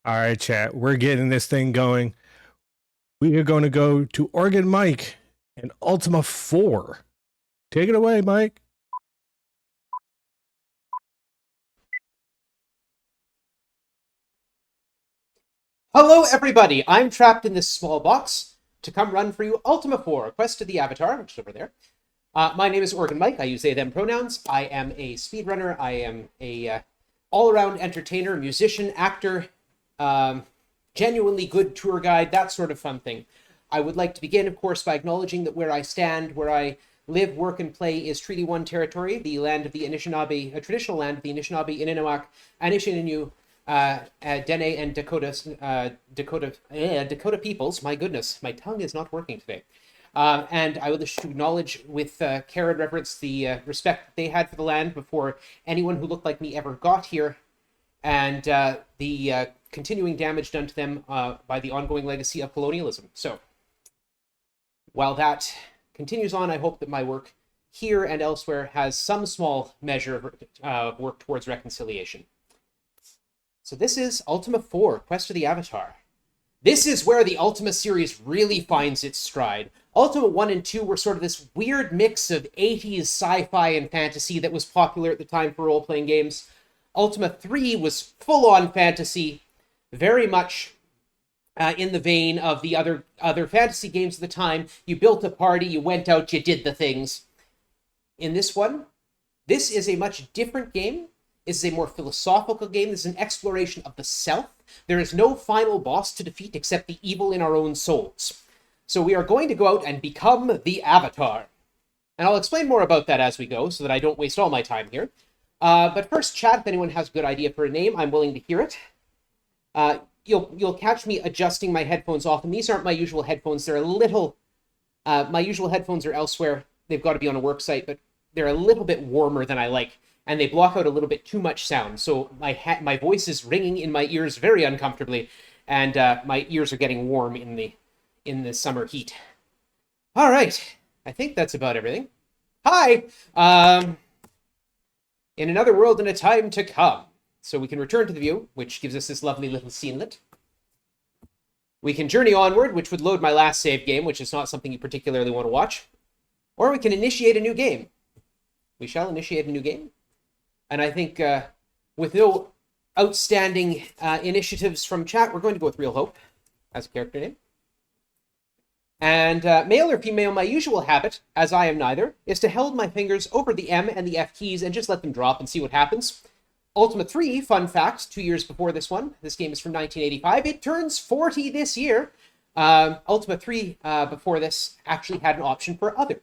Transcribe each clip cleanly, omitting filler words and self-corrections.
All right, chat. We're getting this thing going. We are going to go to organMike and Ultima 4. Take it away, Mike. Hello, everybody. I'm trapped in this small box to come run for you Ultima 4, Quest of the Avatar, which is over there. My name is organMike. I use they, them pronouns. I am a speedrunner. I am a all-around entertainer, musician, actor, genuinely good tour guide, that sort of fun thing. I would like to begin, of course, by acknowledging that where I stand, where I live, work, and play is Treaty 1 territory, the land of the Anishinaabe, a traditional land of the Anishinaabe, Innuak, Anishinaabe, Dene, and Dakota peoples. My goodness, my tongue is not working today. And I would wish to acknowledge with care and reverence the respect that they had for the land before anyone who looked like me ever got here, and the continuing damage done to them by the ongoing legacy of colonialism. So, while that continues on, I hope that my work here and elsewhere has some small measure of work towards reconciliation. So this is Ultima 4, Quest of the Avatar. This is where the Ultima series really finds its stride. Ultima 1 and 2 were sort of this weird mix of 80s sci-fi and fantasy that was popular at the time for role-playing games. Ultima 3 was full-on fantasy, very much in the vein of the other fantasy games of the time. You built a party, you went out, you did the things. In this one, this is a much different game. This is a more philosophical game. This is an exploration of the self. There is no final boss to defeat except the evil in our own souls. So we are going to go out and become the Avatar. And I'll explain more about that as we go so that I don't waste all my time here. But first, chat, if anyone has a good idea for a name, I'm willing to hear it. You'll catch me adjusting my headphones off, and these aren't my usual headphones. They're a little... my usual headphones are elsewhere. They've got to be on a work site, but they're a little bit warmer than I like. And they block out a little bit too much sound. So my voice is ringing in my ears very uncomfortably, and my ears are getting warm in the summer heat. All right, I think that's about everything. Hi! In another world in a time to come. So we can return to the view, which gives us this lovely little scenelet. We can journey onward, which would load my last save game, which is not something you particularly want to watch. Or we can initiate a new game. We shall initiate a new game. And I think with no outstanding initiatives from chat, we're going to go with Real Hope as a character name. And male or female, my usual habit, as I am neither, is to hold my fingers over the M and the F keys and just let them drop and see what happens. Ultima 3, fun fact, 2 years before this one. This game is from 1985. It turns 40 this year. Ultima 3, before this, actually had an option for other.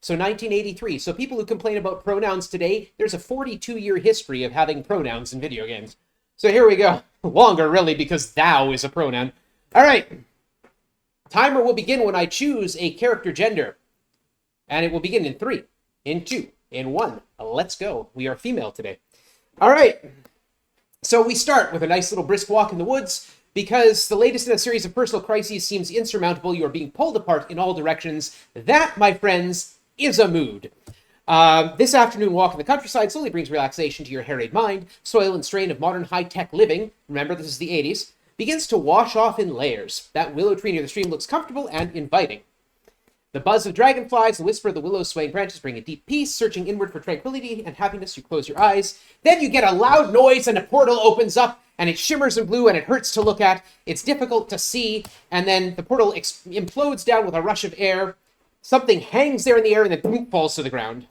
So 1983. So people who complain about pronouns today, there's a 42-year history of having pronouns in video games. So here we go. Longer, really, because thou is a pronoun. All right. Timer will begin when I choose a character gender. And it will begin in 3, in 2, in 1. Let's go. We are female today. All right. So we start with a nice little brisk walk in the woods. Because the latest in a series of personal crises seems insurmountable, you are being pulled apart in all directions. That, my friends, is a mood. This afternoon walk in the countryside slowly brings relaxation to your harried mind. Soil and strain of modern high-tech living, remember this is the 80s, begins to wash off in layers. That willow tree near the stream looks comfortable and inviting. The buzz of dragonflies, the whisper of the willow's swaying branches bring a deep peace. Searching inward for tranquility and happiness, you close your eyes. Then you get a loud noise and a portal opens up, and it shimmers in blue and it hurts to look at. It's difficult to see, and then the portal implodes down with a rush of air. Something hangs there in the air and then boom, falls to the ground.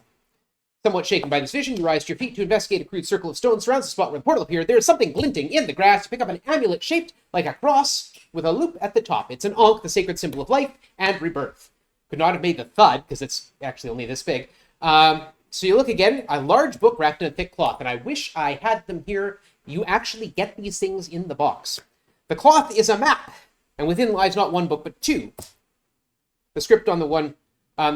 Somewhat shaken by this vision, you rise to your feet to investigate. A crude circle of stone surrounds the spot where the portal appeared. There is something glinting in the grass. You pick up an amulet shaped like a cross with a loop at the top. It's an ankh, the sacred symbol of life and rebirth. Could not have made the thud, because it's actually only this big. So you look again, a large book wrapped in a thick cloth, and I wish I had them here. You actually get these things in the box. The cloth is a map, and within lies not one book, but 2. The script on the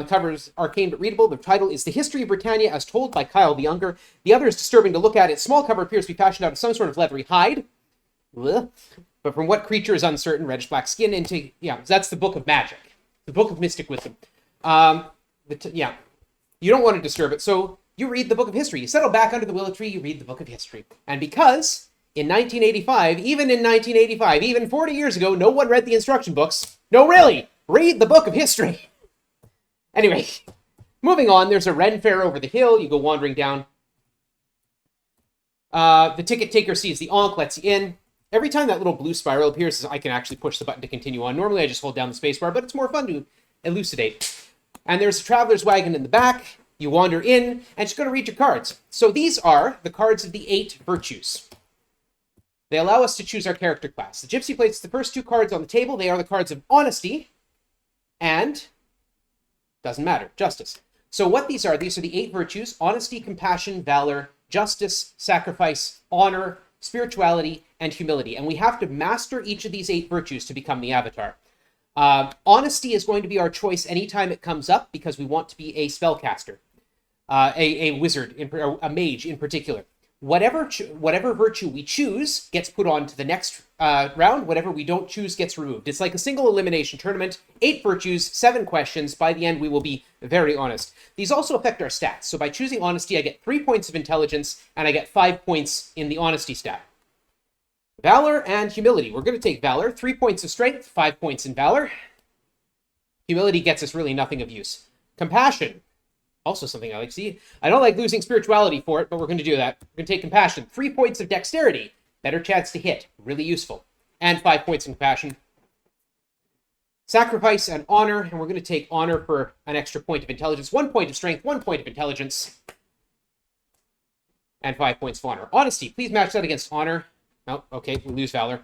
cover is arcane but readable. The title is The History of Britannia as Told by Kyle the Younger. The other is disturbing to look at. Its small cover appears to be fashioned out of some sort of leathery hide. Ugh. But from what creature is uncertain, reddish-black skin into... Yeah, that's the Book of Magic. The Book of Mystic Wisdom. Yeah, you don't want to disturb it. So you read the Book of History. You settle back under the willow tree, you read the Book of History. And because in 1985, even 40 years ago, no one read the instruction books. No, really, read the book of history. Anyway, moving on, there's a Ren Fair over the hill. You go wandering down. The ticket taker sees the Ankh, lets you in. Every time that little blue spiral appears, I can actually push the button to continue on. Normally, I just hold down the spacebar, but it's more fun to elucidate. And there's a traveler's wagon in the back. You wander in, and just go to read your cards. So these are the cards of the 8 virtues. They allow us to choose our character class. The Gypsy plates the first 2 cards on the table. They are the cards of honesty and, doesn't matter, justice. So what these are the 8 virtues: honesty, compassion, valor, justice, sacrifice, honor, spirituality, and humility. And we have to master each of these 8 virtues to become the avatar. Honesty is going to be our choice anytime it comes up because we want to be a spellcaster, a wizard, a mage in particular. Whatever virtue we choose gets put on to the next round. Whatever we don't choose gets removed. It's like a single elimination tournament. 8 virtues, 7 questions. By the end, we will be very honest. These also affect our stats. So by choosing honesty, I get 3 points of intelligence, and I get 5 points in the honesty stat. Valor and humility. We're going to take valor. 3 points of strength, 5 points in valor. Humility gets us really nothing of use. Compassion. Also something I like to see. I don't like losing spirituality for it, but we're going to do that. We're going to take compassion. 3 points of dexterity. Better chance to hit. Really useful. And 5 points in compassion. Sacrifice and honor. And we're going to take honor for an extra point of intelligence. 1 point of strength, 1 point of intelligence. And 5 points of honor. Honesty. Please match that against honor. Oh, okay. We lose valor.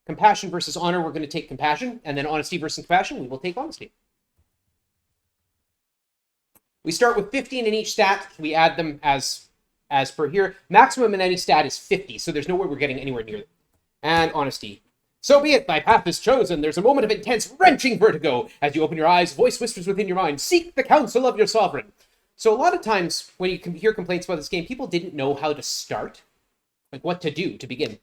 Compassion versus honor. We're going to take compassion. And then honesty versus compassion. We will take honesty. We start with 15 in each stat. We add them as per here. Maximum in any stat is 50, so there's no way we're getting anywhere near them. And honesty. So be it, thy path is chosen. There's a moment of intense, wrenching vertigo. As you open your eyes, voice whispers within your mind, seek the counsel of your sovereign. So a lot of times when you hear complaints about this game, people didn't know how to start, like what to do to begin.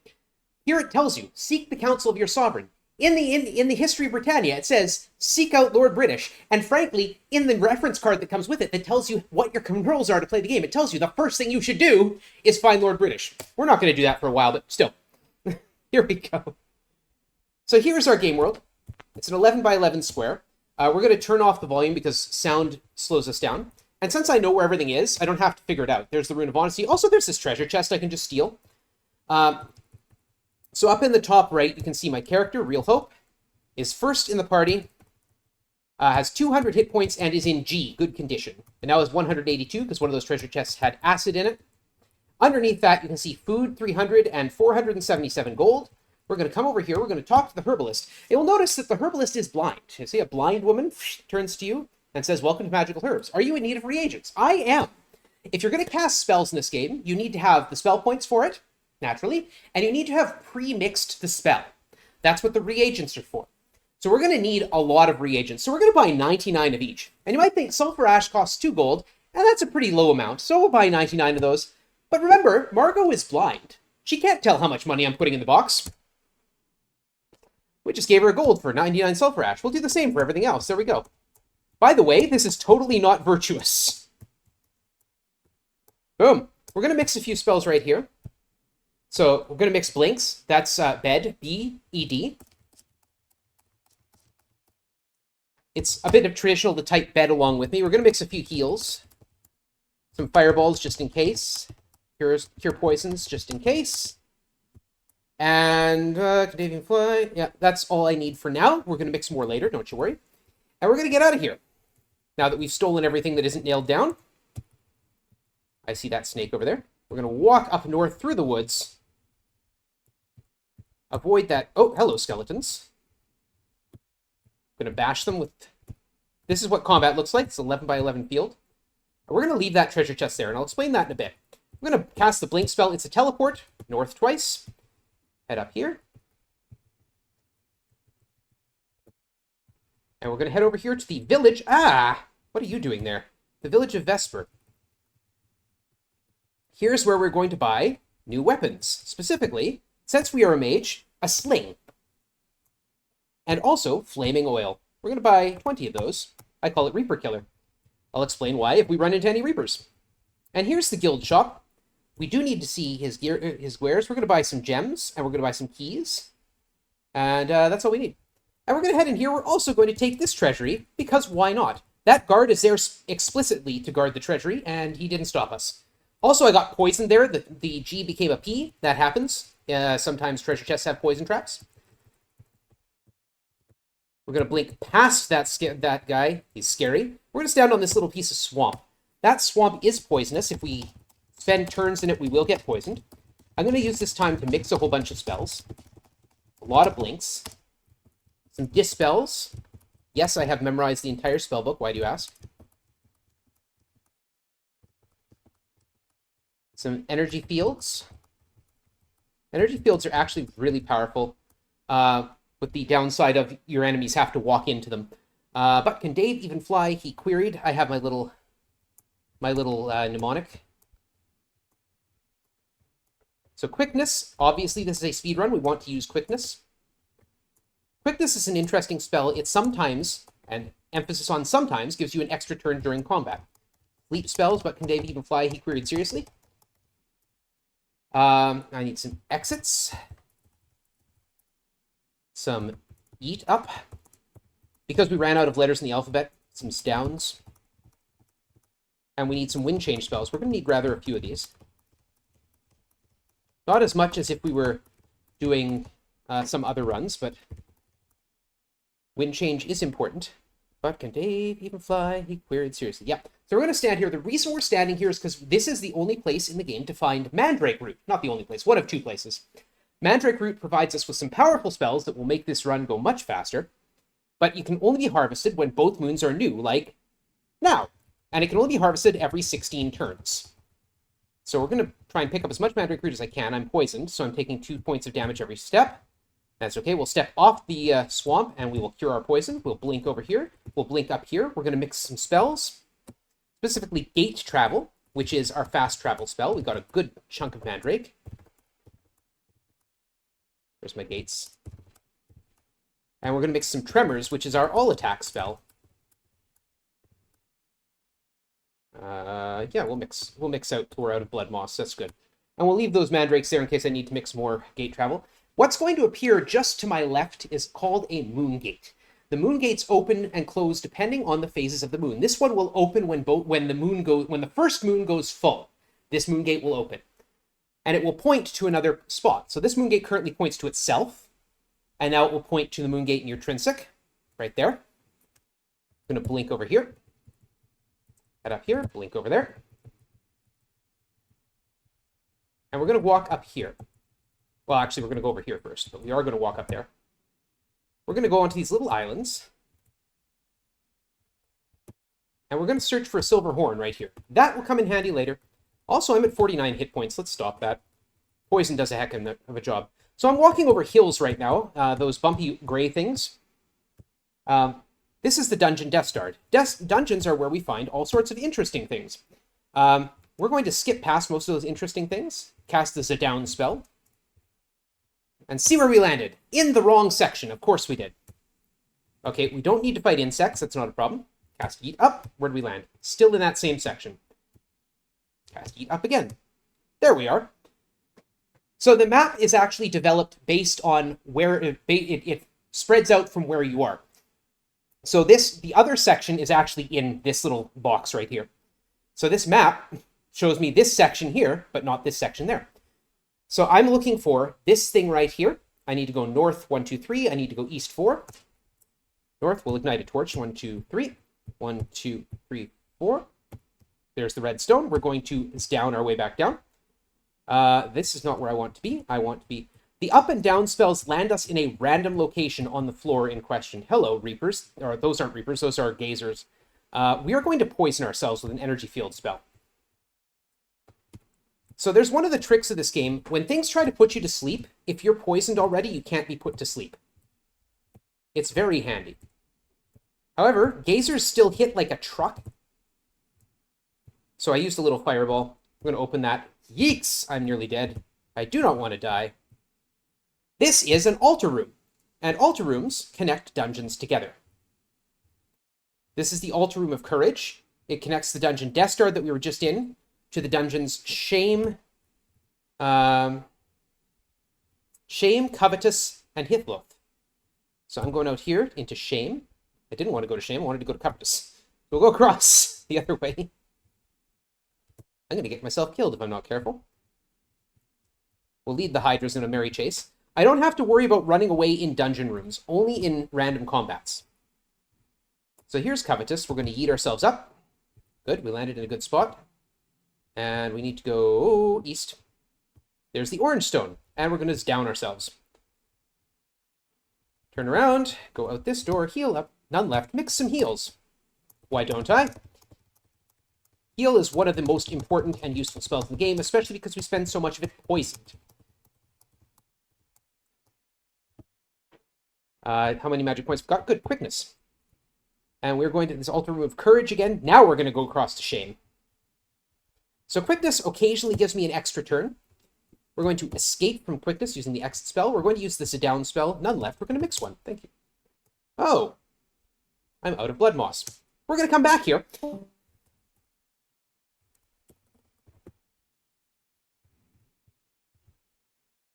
Here it tells you, seek the counsel of your sovereign. In the history of Britannia, it says, seek out Lord British. And frankly, in the reference card that comes with it, that tells you what your controls are to play the game, it tells you the first thing you should do is find Lord British. We're not going to do that for a while, but still. Here we go. So here's our game world. It's an 11 by 11 square. We're going to turn off the volume because sound slows us down. And since I know where everything is, I don't have to figure it out. There's the Rune of Honesty. Also, there's this treasure chest I can just steal. So up in the top right, you can see my character, Real Hope, is first in the party, has 200 hit points, and is in G, good condition. And now is 182, because one of those treasure chests had acid in it. Underneath that, you can see food, 300, and 477 gold. We're going to come over here, we're going to talk to the herbalist. And you'll notice that the herbalist is blind. You see a blind woman turns to you and says, welcome to Magical Herbs. Are you in need of reagents? I am. If you're going to cast spells in this game, you need to have the spell points for it, naturally, and you need to have pre-mixed the spell. That's what the reagents are for. So we're going to need a lot of reagents. So we're going to buy 99 of each. And you might think sulfur ash costs 2 gold, and that's a pretty low amount, so we'll buy 99 of those. But remember, Margot is blind. She can't tell how much money I'm putting in the box. We just gave her a gold for 99 sulfur ash. We'll do the same for everything else. There we go. By the way, this is totally not virtuous. Boom. We're going to mix a few spells right here. So we're going to mix blinks. That's bed, B-E-D. It's a bit of traditional to type bed along with me. We're going to mix a few heals. Some fireballs just in case. Cure poisons just in case. And Canadian Fly. Yeah, that's all I need for now. We're going to mix more later, don't you worry. And we're going to get out of here. Now that we've stolen everything that isn't nailed down. I see that snake over there. We're going to walk up north through the woods. Avoid that. Oh, hello, skeletons. I'm going to bash them with... This is what combat looks like. It's an 11 by 11 field. We're going to leave that treasure chest there, and I'll explain that in a bit. I'm going to cast the blink spell. It's a teleport. North twice. Head up here. And we're going to head over here to the village. Ah! What are you doing there? The village of Vesper. Here's where we're going to buy new weapons. Specifically, since we are a mage, a sling. And also, flaming oil. We're going to buy 20 of those. I call it Reaper Killer. I'll explain why if we run into any Reapers. And here's the guild shop. We do need to see his gear, his wares. We're going to buy some gems, and we're going to buy some keys. And that's all we need. And we're going to head in here. We're also going to take this treasury, because why not? That guard is there explicitly to guard the treasury, and he didn't stop us. Also, I got poisoned there. The G became a P. That happens. Sometimes treasure chests have poison traps. We're going to blink past that guy. He's scary. We're going to stand on this little piece of swamp. That swamp is poisonous. If we spend turns in it, we will get poisoned. I'm going to use this time to mix a whole bunch of spells. A lot of blinks. Some dispels. Yes, I have memorized the entire spellbook. Why do you ask? Some energy fields. Energy fields are actually really powerful, with the downside of your enemies have to walk into them. But can Dave even fly? He queried. I have my little mnemonic. So quickness. Obviously, this is a speed run. We want to use quickness. Quickness is an interesting spell. It sometimes, and emphasis on sometimes, gives you an extra turn during combat. Leap spells, but can Dave even fly? He queried seriously. I need some exits. Some eat up. Because we ran out of letters in the alphabet, some downs. And we need some wind change spells. We're going to need rather a few of these. Not as much as if we were doing some other runs, but wind change is important. But can Dave even fly? He queried seriously. Yep. So we're going to stand here. The reason we're standing here is because this is the only place in the game to find Mandrake Root. Not the only place. One of two places. Mandrake Root provides us with some powerful spells that will make this run go much faster. But you can only be harvested when both moons are new, like now. And it can only be harvested every 16 turns. So we're going to try and pick up as much Mandrake Root as I can. I'm poisoned, so I'm taking 2 points of damage every step. That's okay. We'll step off the swamp, and we will cure our poison. We'll blink over here. We'll blink up here. We're going to mix some spells, specifically Gate Travel, which is our fast travel spell. We got a good chunk of Mandrake. Where's my gates? And we're going to mix some Tremors, which is our all-attack spell. Yeah, we'll mix out Pour Out of Blood Moss. That's good. And we'll leave those Mandrakes there in case I need to mix more Gate Travel. What's going to appear just to my left is called a moon gate. The moon gates open and close depending on the phases of the moon. This one will open when the first moon goes full. This moon gate will open. And it will point to another spot. So this moon gate currently points to itself. And now it will point to the moon gate in your Trinsic. Right there. I'm going to blink over here. Head up here. Blink over there. And we're going to walk up here. Well, actually, we're going to go over here first, but we are going to walk up there. We're going to go onto these little islands. And we're going to search for a silver horn right here. That will come in handy later. Also, I'm at 49 hit points. Let's stop that. Poison does a heck of a job. So I'm walking over hills right now, those bumpy gray things. This is the Dungeon Death Star. Dungeons are where we find all sorts of interesting things. We're going to skip past most of those interesting things, cast the Zadawn spell, and see where we landed. In the wrong section. Of course we did. Okay, we don't need to fight insects. That's not a problem. Cast Eat Up. Where did we land? Still in that same section. Cast Eat Up again. There we are. So the map is actually developed based on where it spreads out from where you are. So the other section is actually in this little box right here. So this map shows me this section here, but not this section there. So I'm looking for this thing right here. I need to go north 1, 2, 3. I need to go east 4. North, we'll ignite a torch. 1, 2, 3. 1, 2, 3, 4. There's the redstone. We're going to down our way back down. This is not where I want to be. I want to be... The up and down spells land us in a random location on the floor in question. Hello, Reapers. Or those aren't Reapers, those are Gazers. We are going to poison ourselves with an energy field spell. So there's one of the tricks of this game. When things try to put you to sleep, if you're poisoned already, you can't be put to sleep. It's very handy. However, Gazers still hit like a truck. So I used a little fireball. I'm going to open that. Yeeks! I'm nearly dead. I do not want to die. This is an altar room. And altar rooms connect dungeons together. This is the altar room of courage. It connects the dungeon Death Star that we were just in to the dungeons Shame, Shame, Covetous, and Hithloth. So I'm going out here into Shame. I didn't want to go to Shame. I wanted to go to Covetous. We'll go across the other way. I'm going to get myself killed if I'm not careful. We'll lead the Hydras in a merry chase. I don't have to worry about running away in dungeon rooms, only in random combats. So here's Covetous. We're going to yeet ourselves up. Good, we landed in a good spot. And we need to go east. There's the orange stone. And we're going to down ourselves. Turn around, go out this door, heal up. None left. Mix some heals. Why don't I? Heal is one of the most important and useful spells in the game, especially because we spend so much of it poisoned. How many magic points we've got? Good, quickness. And we're going to this altar room of courage again. Now we're going to go across to shame. So quickness occasionally gives me an extra turn. We're going to escape from quickness using the exit spell. We're going to use the sit down spell. None left. We're going to mix one. Thank you. Oh. I'm out of blood moss. We're going to come back here.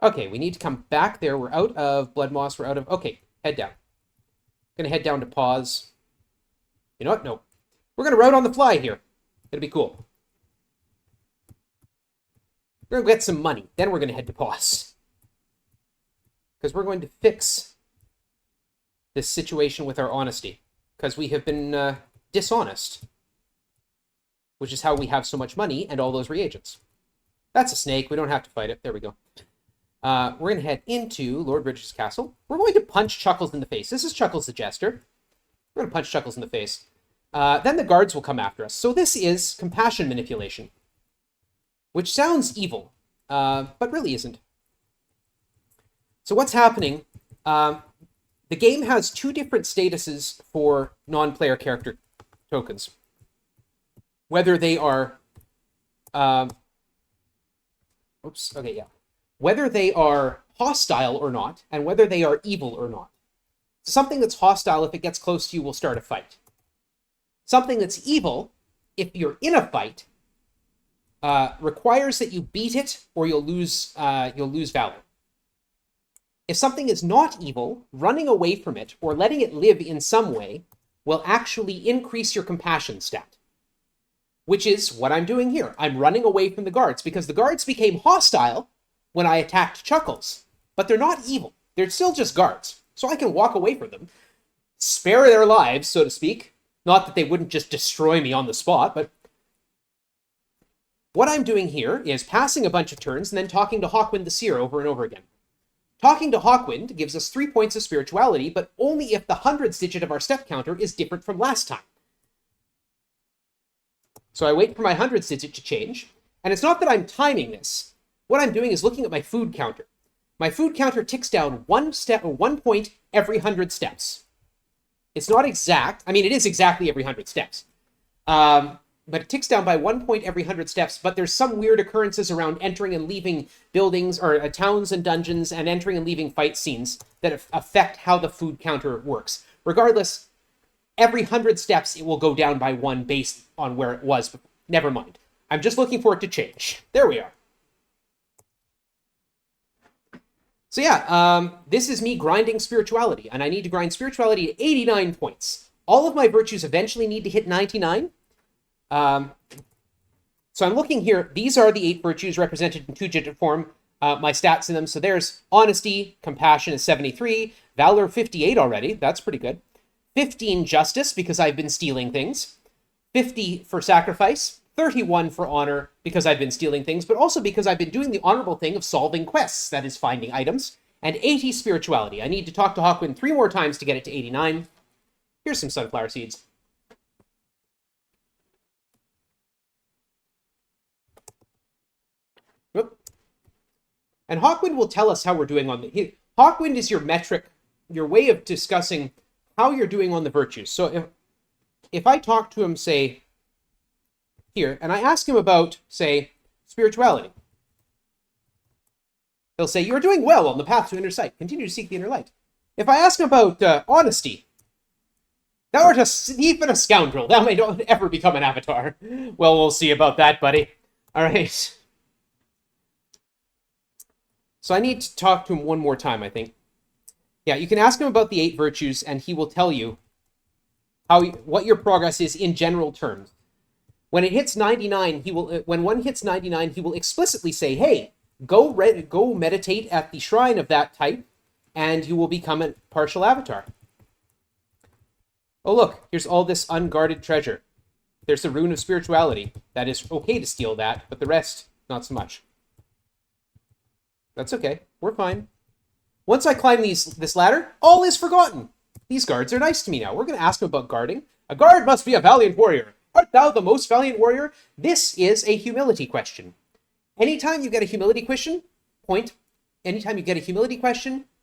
Okay, we need to come back there. We're out of blood moss. We're out of... Okay, head down. Going to head down to pause. You know what? No. We're going to route on the fly here. It'll be cool. We're going to get some money. Then we're going to head to pause. Because we're going to fix this situation with our honesty. Because we have been dishonest. Which is how we have so much money and all those reagents. That's a snake. We don't have to fight it. There we go. We're going to head into Lord Bridges' castle. We're going to punch Chuckles in the face. This is Chuckles the Jester. We're going to punch Chuckles in the face. Then the guards will come after us. So this is compassion manipulation. Which sounds evil, but really isn't. So what's happening? The game has two different statuses for non-player character tokens. Whether they are... Whether they are hostile or not, and whether they are evil or not. Something that's hostile, if it gets close to you, will start a fight. Something that's evil, if you're in a fight, requires that you beat it, or you'll lose valor. If something is not evil, running away from it, or letting it live in some way, will actually increase your compassion stat. Which is what I'm doing here. I'm running away from the guards, because the guards became hostile when I attacked Chuckles. But they're not evil. They're still just guards. So I can walk away from them, spare their lives, so to speak. Not that they wouldn't just destroy me on the spot, but... What I'm doing here is passing a bunch of turns and then talking to Hawkwind the Seer over and over again. Talking to Hawkwind gives us 3 points of spirituality, but only if the hundredths digit of our step counter is different from last time. So I wait for my hundredths digit to change, and it's not that I'm timing this. What I'm doing is looking at my food counter. My food counter ticks down 1 point every 100 steps. It's not exact. I mean, it is exactly every 100 steps. But it ticks down by 1 point every 100 steps, but there's some weird occurrences around entering and leaving buildings, or towns and dungeons, and entering and leaving fight scenes that affect how the food counter works. Regardless, every 100 steps, it will go down by 1 based on where it was. But never mind. I'm just looking for it to change. There we are. So yeah, this is me grinding spirituality, and I need to grind spirituality at 89 points. All of my virtues eventually need to hit 99. So I'm looking here. These are the 8 virtues represented in 2-digit form. My stats in them. So there's honesty, compassion is 73, valor 58 already. That's pretty good. 15 justice, because I've been stealing things. 50 for sacrifice. 31 for honor, because I've been stealing things, but also because I've been doing the honorable thing of solving quests, that is finding items. And 80 spirituality. I need to talk to Hawkwind 3 more times to get it to 89. Here's some sunflower seeds. Whoop. And Hawkwind will tell us how we're doing on the... Hawkwind is your metric, your way of discussing how you're doing on the virtues. So if I talk to him, say... here, and I ask him about, say, spirituality. He'll say, you're doing well on the path to inner sight. Continue to seek the inner light. If I ask him about honesty, thou art a thief and a scoundrel. Thou may not ever become an avatar. Well, we'll see about that, buddy. All right. So I need to talk to him one more time, I think. Yeah, you can ask him about the 8 virtues, and he will tell you what your progress is in general terms. When it hits 99, when one hits 99, he will explicitly say, "Hey, go meditate at the shrine of that type, and you will become a partial avatar." Oh look, here's all this unguarded treasure. There's the rune of spirituality. That is okay to steal that, but the rest, not so much. That's okay. We're fine. Once I climb this ladder, all is forgotten. These guards are nice to me now. We're going to ask them about guarding. A guard must be a valiant warrior. Art thou the most valiant warrior? This is a humility question. Anytime you get a humility question,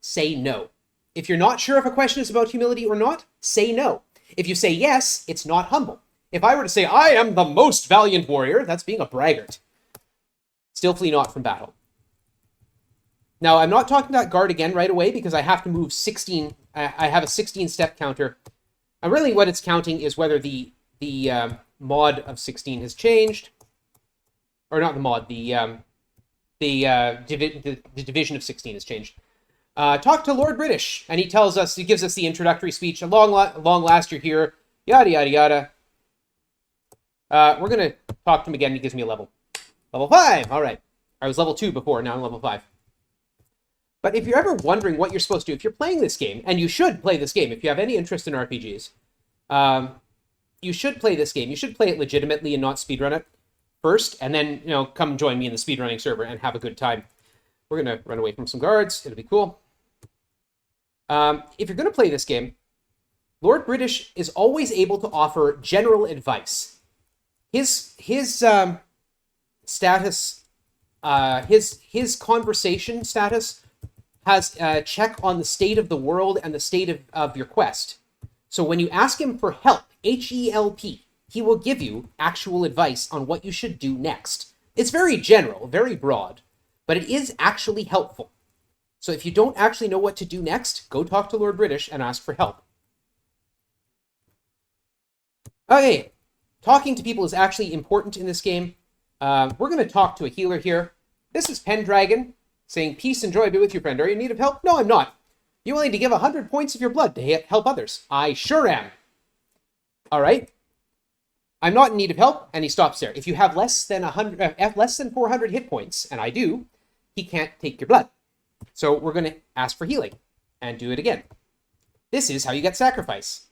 say no. If you're not sure if a question is about humility or not, say no. If you say yes, it's not humble. If I were to say, "I am the most valiant warrior," that's being a braggart. Still flee not from battle. Now, I'm not talking about guard again right away because I have to move 16. I have a 16-step counter. And really what it's counting is whether the mod of 16 has changed. Or not the mod, the division of 16 has changed. Talk to Lord British, and he gives us the introductory speech. Long last you're here, yada, yada, yada. We're going to talk to him again. He gives me a level. Level 5, all right. I was level 2 before, now I'm level 5. But if you're ever wondering what you're supposed to do, if you're playing this game, and you should play this game if you have any interest in RPGs, you should play this game. You should play it legitimately and not speedrun it first, and then, come join me in the speedrunning server and have a good time. We're going to run away from some guards. It'll be cool. If you're going to play this game, Lord British is always able to offer general advice. His status, his conversation status has a check on the state of the world and the state of your quest. So when you ask him for help, H-E-L-P, he will give you actual advice on what you should do next. It's very general, very broad, but it is actually helpful. So if you don't actually know what to do next, go talk to Lord British and ask for help. Okay, talking to people is actually important in this game. We're going to talk to a healer here. This is Pendragon, saying, "Peace and joy be with you, friend. Are you in need of help?" "No, I'm not." "You willing to give 100 points of your blood to help others?" "I sure am." "All right. I'm not in need of help," and he stops there. If you have less than 400 hit points, and I do, he can't take your blood. So we're going to ask for healing and do it again. This is how you get sacrifice.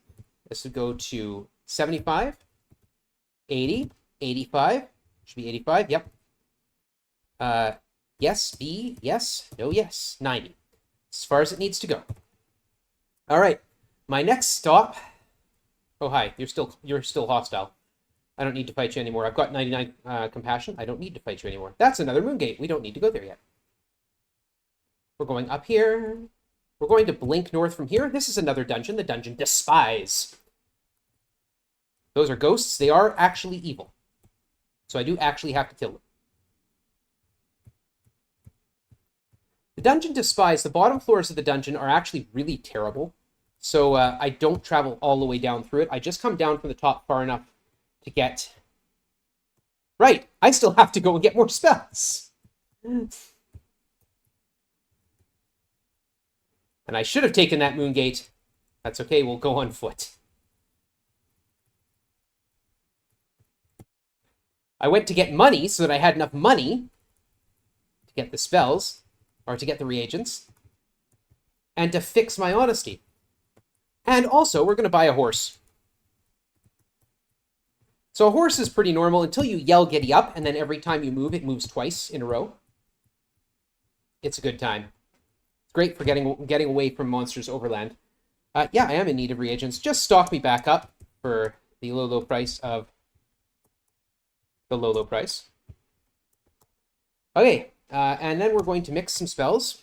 This would go to 75, 80, 85. Should be 85, yep. Yes, B, yes, no, yes, 90. As far as it needs to go. All right, my next stop. Oh, hi, you're still hostile. I don't need to fight you anymore. I've got 99 compassion. I don't need to fight you anymore. That's another moon gate. We don't need to go there yet. We're going up here. We're going to blink north from here. This is another dungeon, the Dungeon Despise. Those are ghosts. They are actually evil. So I do actually have to kill them. The Dungeon Despise, the bottom floors of the dungeon are actually really terrible. So I don't travel all the way down through it. I just come down from the top far enough to get... Right, I still have to go and get more spells. And I should have taken that moon gate. That's okay, we'll go on foot. I went to get money so that I had enough money to get the spells, or to get the reagents, and to fix my honesty. And also, we're going to buy a horse. So a horse is pretty normal until you yell "giddy up," and then every time you move, it moves twice in a row. It's a good time. It's great for getting away from monsters overland. Yeah, I am in need of reagents. Just stock me back up for the low price of the low price. Okay, and then we're going to mix some spells.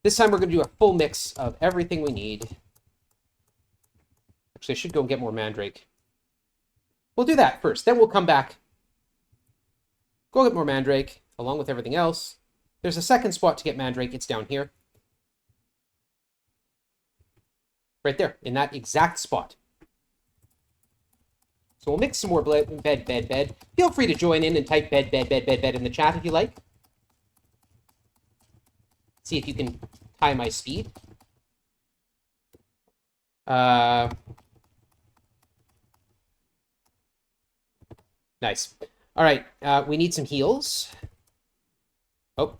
This time we're going to do a full mix of everything we need. Actually, I should go and get more Mandrake. We'll do that first, then we'll come back. Go get more Mandrake, along with everything else. There's a second spot to get Mandrake, it's down here. Right there, in that exact spot. So we'll mix some more bed. Feel free to join in and type bed in the chat if you like. See if you can tie my speed. Nice. All right, we need some heals. Oh,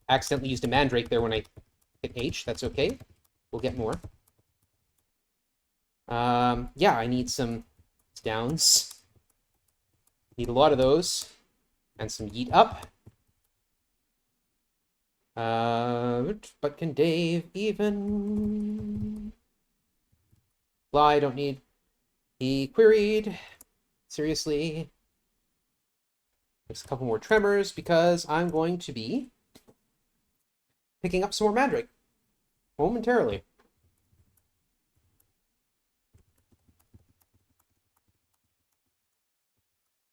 accidentally used a mandrake there when I hit H. That's okay. We'll get more. Yeah, I need some downs. Need a lot of those. And some yeet up. But can Dave even fly? Don't need. He queried. Seriously. Just a couple more tremors because I'm going to be picking up some more mandrake momentarily.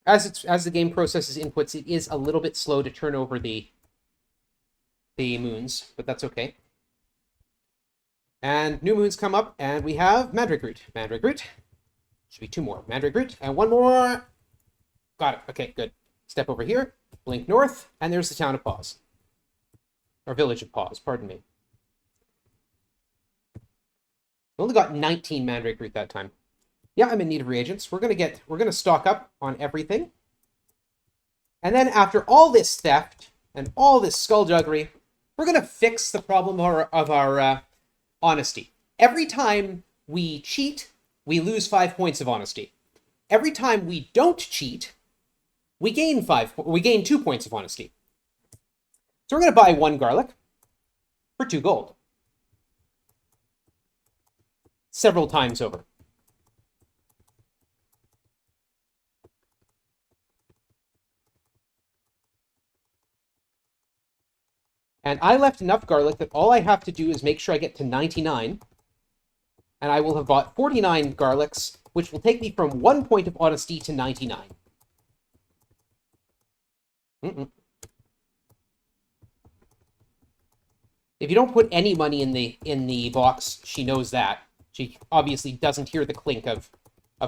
As the game processes inputs, it is a little bit slow to turn over the moons, but that's okay. And new moons come up, and we have mandrake root. Mandrake root. Should be 2 more. Mandrake root, and 1 more. Got it. Okay, good. Step over here, blink north, and there's the town of Paws. Or village of Paws, pardon me. We only got 19 mandrake root that time. Yeah, I'm in need of reagents. We're gonna stock up on everything. And then after all this theft and all this skullduggery, we're gonna fix the problem of our honesty. Every time we cheat, we lose 5 points of honesty. Every time we don't cheat, we gain 2 points of honesty. So we're gonna buy 1 garlic for 2 gold. Several times over. And I left enough garlic that all I have to do is make sure I get to 99. And I will have bought 49 garlics, which will take me from 1 point of honesty to 99. If you don't put any money in the box, she knows that. She obviously doesn't hear the clink of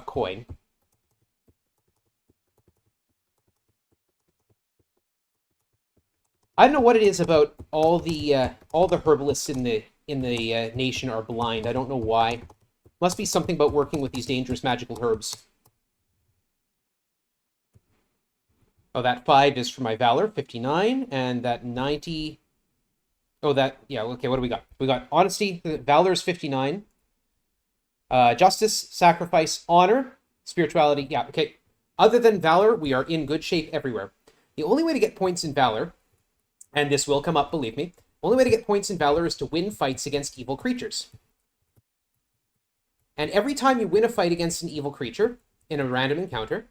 coin. I don't know what it is about all the herbalists in the nation are blind. I don't know why. Must be something about working with these dangerous magical herbs. Oh, that 5 is for my valor, 59, and that 90. Oh, yeah. Okay, what do we got? We got honesty. Valor is 59. Justice, sacrifice, honor, spirituality. Yeah. Okay. Other than valor, we are in good shape everywhere. The only way to get points in valor, and this will come up, believe me, only way to get points in valor is to win fights against evil creatures. And every time you win a fight against an evil creature in a random encounter,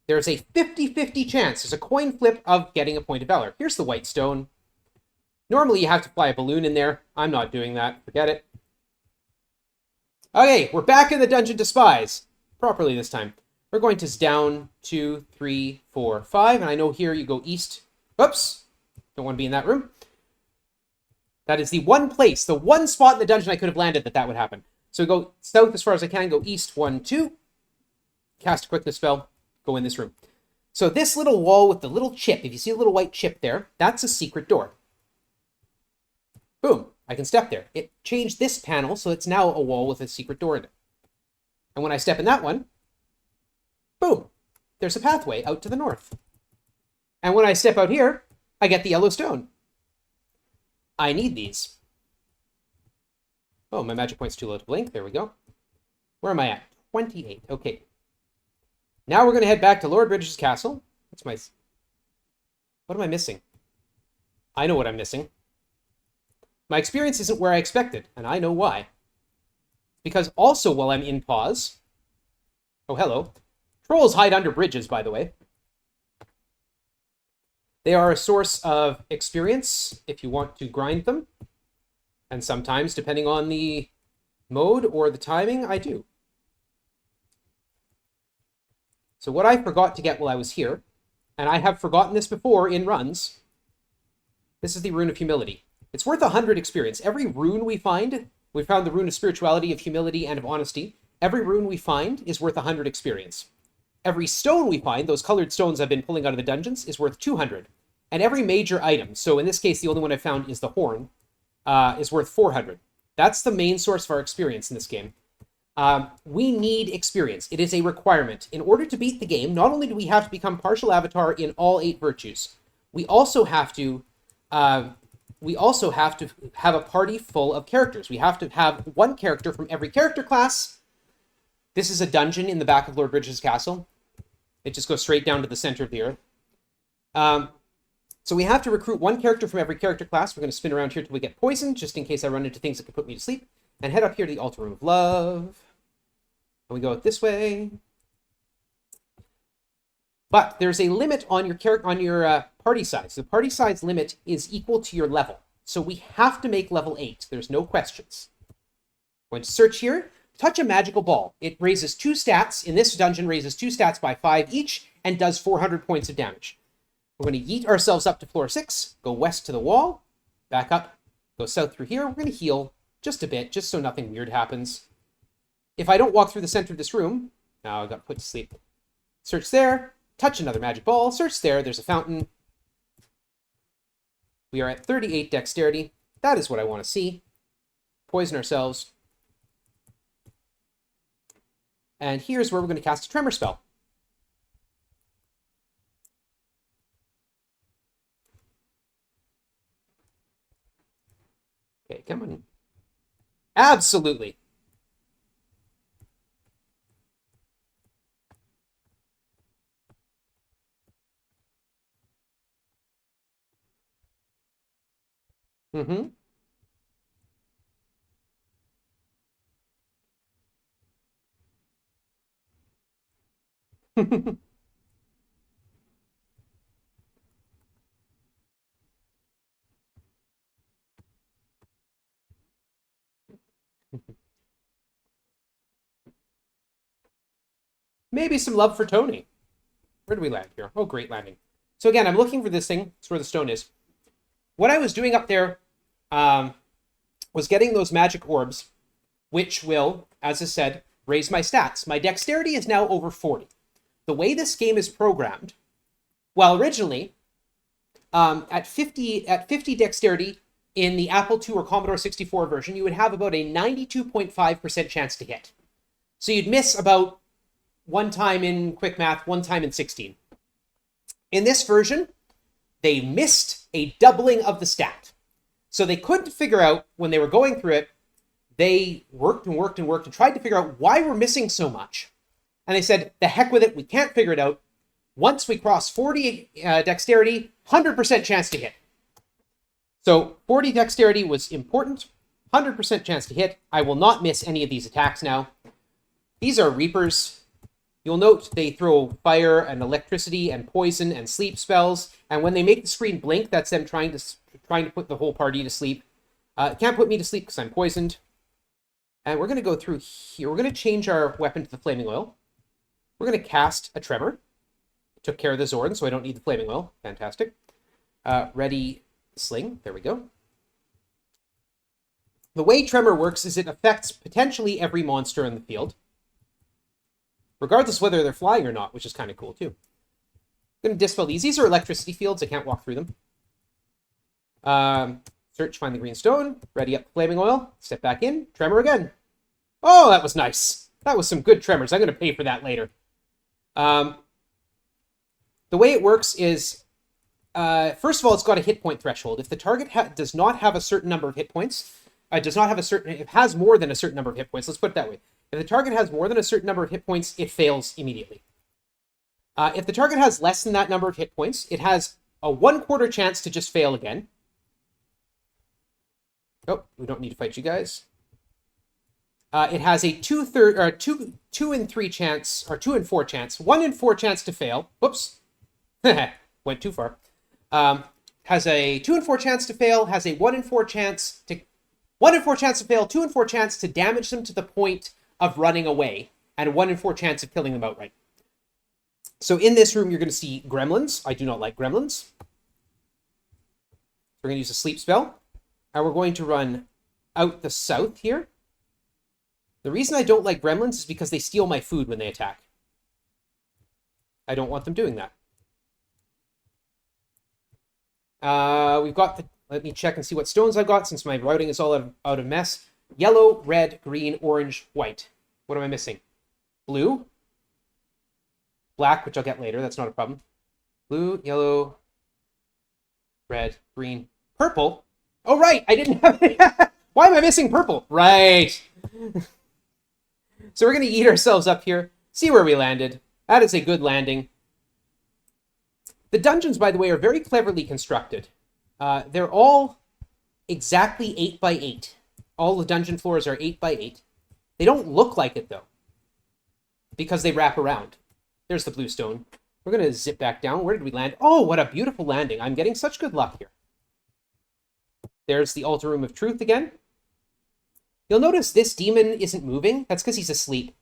there's a 50-50 chance, there's a coin flip of getting a point of valor. Here's the white stone. Normally you have to fly a balloon in there. I'm not doing that. Forget it. Okay, we're back in the dungeon to spies. Properly this time. We're going to down 2, 3, 4, 5. And I know here you go east. Oops. Don't want to be in that room. That is the one place, the one spot in the dungeon I could have landed that would happen. So we go south as far as I can, go east 1, 2. Cast a quickness spell. Go in this room. So this little wall with the little chip, if you see a little white chip there, that's a secret door. Boom. I can step there. It changed this panel, so it's now a wall with a secret door in it. And when I step in that one, boom. There's a pathway out to the north. And when I step out here, I get the yellow stone. I need these. Oh, my magic point's too low to blink. There we go. Where am I at? 28. Okay. Now we're going to head back to Lord Bridges' castle. What am I missing? I know what I'm missing. My experience isn't where I expected, and I know why. Because also while I'm in pause... Oh, hello. Trolls hide under bridges, by the way. They are a source of experience if you want to grind them. And sometimes, depending on the mode or the timing, I do. So what I forgot to get while I was here, and I have forgotten this before in runs, this is the Rune of Humility. It's worth 100 experience. Every rune we found the Rune of Spirituality, of Humility, and of Honesty. Every rune we find is worth 100 experience. Every stone we find, those colored stones I've been pulling out of the dungeons, is worth 200. And every major item, so in this case, the only one I found is the horn, is worth 400. That's the main source of our experience in this game. We need experience. It is a requirement. In order to beat the game, not only do we have to become partial avatar in all 8 virtues, we also have to have a party full of characters. We have to have one character from every character class. This is a dungeon in the back of Lord Bridges' castle. It just goes straight down to the center of the earth. So we have to recruit one character from every character class. We're going to spin around here till we get poisoned, just in case I run into things that could put me to sleep. And head up here to the altar room of love. And we go out this way. But there's a limit on your party size. The party size limit is equal to your level. So we have to make level 8. There's no questions. I'm going to search here. Touch a magical ball. It raises 2 stats. In this dungeon, raises 2 stats by 5 each and does 400 points of damage. We're going to yeet ourselves up to floor 6, go west to the wall, back up, go south through here. We're going to heal just a bit, just so nothing weird happens. If I don't walk through the center of this room, now I got put to sleep. Search there, touch another magic ball, search there, there's a fountain. We are at 38 dexterity. That is what I want to see. Poison ourselves. And here's where we're going to cast a tremor spell. Okay, come on. Absolutely. Mm-hmm. Maybe some love for Tony. Where do we land here? Oh, great landing. So again, I'm looking for this thing. That's where the stone is. What I was doing up there was getting those magic orbs, which will, as I said, raise my stats. My dexterity is now over 40. The way this game is programmed, well, originally, at 50 dexterity in the Apple II or Commodore 64 version, you would have about a 92.5% chance to hit. So you'd miss about 1 time in quick math, 1 time in 16. In this version, they missed a doubling of the stat. So they couldn't figure out, when they were going through it, they worked and worked and worked and tried to figure out why we're missing so much. And they said, the heck with it, we can't figure it out. Once we cross 40 dexterity, 100% chance to hit. So 40 dexterity was important, 100% chance to hit. I will not miss any of these attacks now. These are Reapers. You'll note they throw fire and electricity and poison and sleep spells. And when they make the screen blink, that's them trying to put the whole party to sleep. It can't put me to sleep because I'm poisoned. And we're going to go through here. We're going to change our weapon to the flaming oil. We're going to cast a tremor. Took care of the Zorn, so I don't need the flaming oil. Fantastic. Ready, sling. There we go. The way tremor works is it affects potentially every monster in the field, regardless of whether they're flying or not, which is kind of cool too. I'm going to dispel these. These are electricity fields. I can't walk through them. Search, find the green stone. Ready up flaming oil. Step back in. Tremor again. Oh, that was nice. That was some good tremors. I'm going to pay for that later. The way it works is, first of all, it's got a hit point threshold. If the target does not have a certain number of hit points, it has more than a certain number of hit points. Let's put it that way. If the target has more than a certain number of hit points, it fails immediately. If the target has less than that number of hit points, it has a 1/4 chance to just fail again. Oh, we don't need to fight you guys. It has a 2 in 3 chance, or 2 in 4 chance, 1 in 4 chance to fail. Whoops. Went too far. Has a 2 in 4 chance to fail, has a 1 in 4 chance to fail, 2 in 4 chance to damage them to the point of running away, and a 1 in 4 chance of killing them outright. So in this room, you're going to see gremlins. I do not like gremlins. We're going to use a sleep spell, and we're going to run out the south here. The reason I don't like gremlins is because they steal my food when they attack. I don't want them doing that. We've got Let me check and see what stones I've got since my routing is all out of mess. Yellow, red, green, orange, white. What am I missing? Blue? Black, which I'll get later. That's not a problem. Blue, yellow, red, green, purple. Oh, right. I didn't have it. Why am I missing purple? Right. So we're going to eat ourselves up here. See where we landed. That is a good landing. The dungeons, by the way, are very cleverly constructed. They're all exactly 8 by 8. All the dungeon floors are 8 by 8. They don't look like it, though, because they wrap around. There's the blue stone. We're going to zip back down. Where did we land? Oh, what a beautiful landing. I'm getting such good luck here. There's the altar room of truth again. You'll notice this demon isn't moving. That's because he's asleep.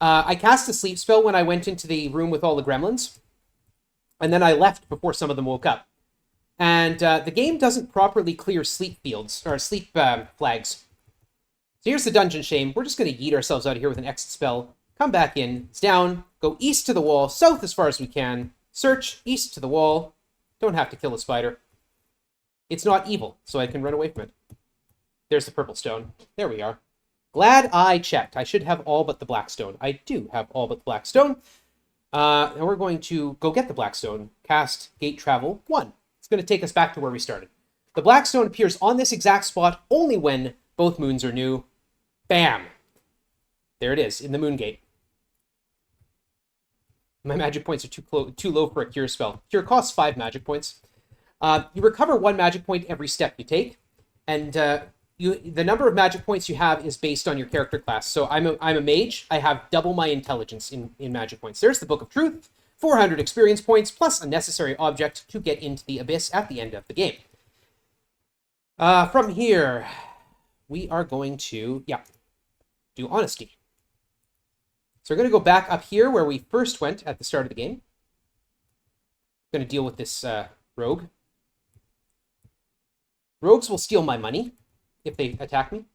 I cast a sleep spell when I went into the room with all the gremlins, and then I left before some of them woke up. And the game doesn't properly clear sleep fields, or sleep flags. So here's the dungeon shame. We're just going to yeet ourselves out of here with an exit spell. Come back in. It's down. Go east to the wall, south as far as we can. Search east to the wall. Don't have to kill a spider. It's not evil, so I can run away from it. There's the purple stone. There we are. Glad I checked. I should have all but the black stone. I do have all but the black stone. And we're going to go get the black stone. Cast Gate Travel 1. It's going to take us back to where we started. The black stone appears on this exact spot only when both moons are new. Bam! There it is, in the moon gate. My magic points are too low for a cure spell. Cure costs 5 magic points. You recover 1 magic point every step you take, and the number of magic points you have is based on your character class. So I'm a mage. I have double my intelligence in magic points. There's the Book of Truth, 400 experience points, plus a necessary object to get into the abyss at the end of the game. From here, we are going to, do honesty. So we're going to go back up here where we first went at the start of the game. I'm going to deal with this rogue. Rogues will steal my money if they attack me.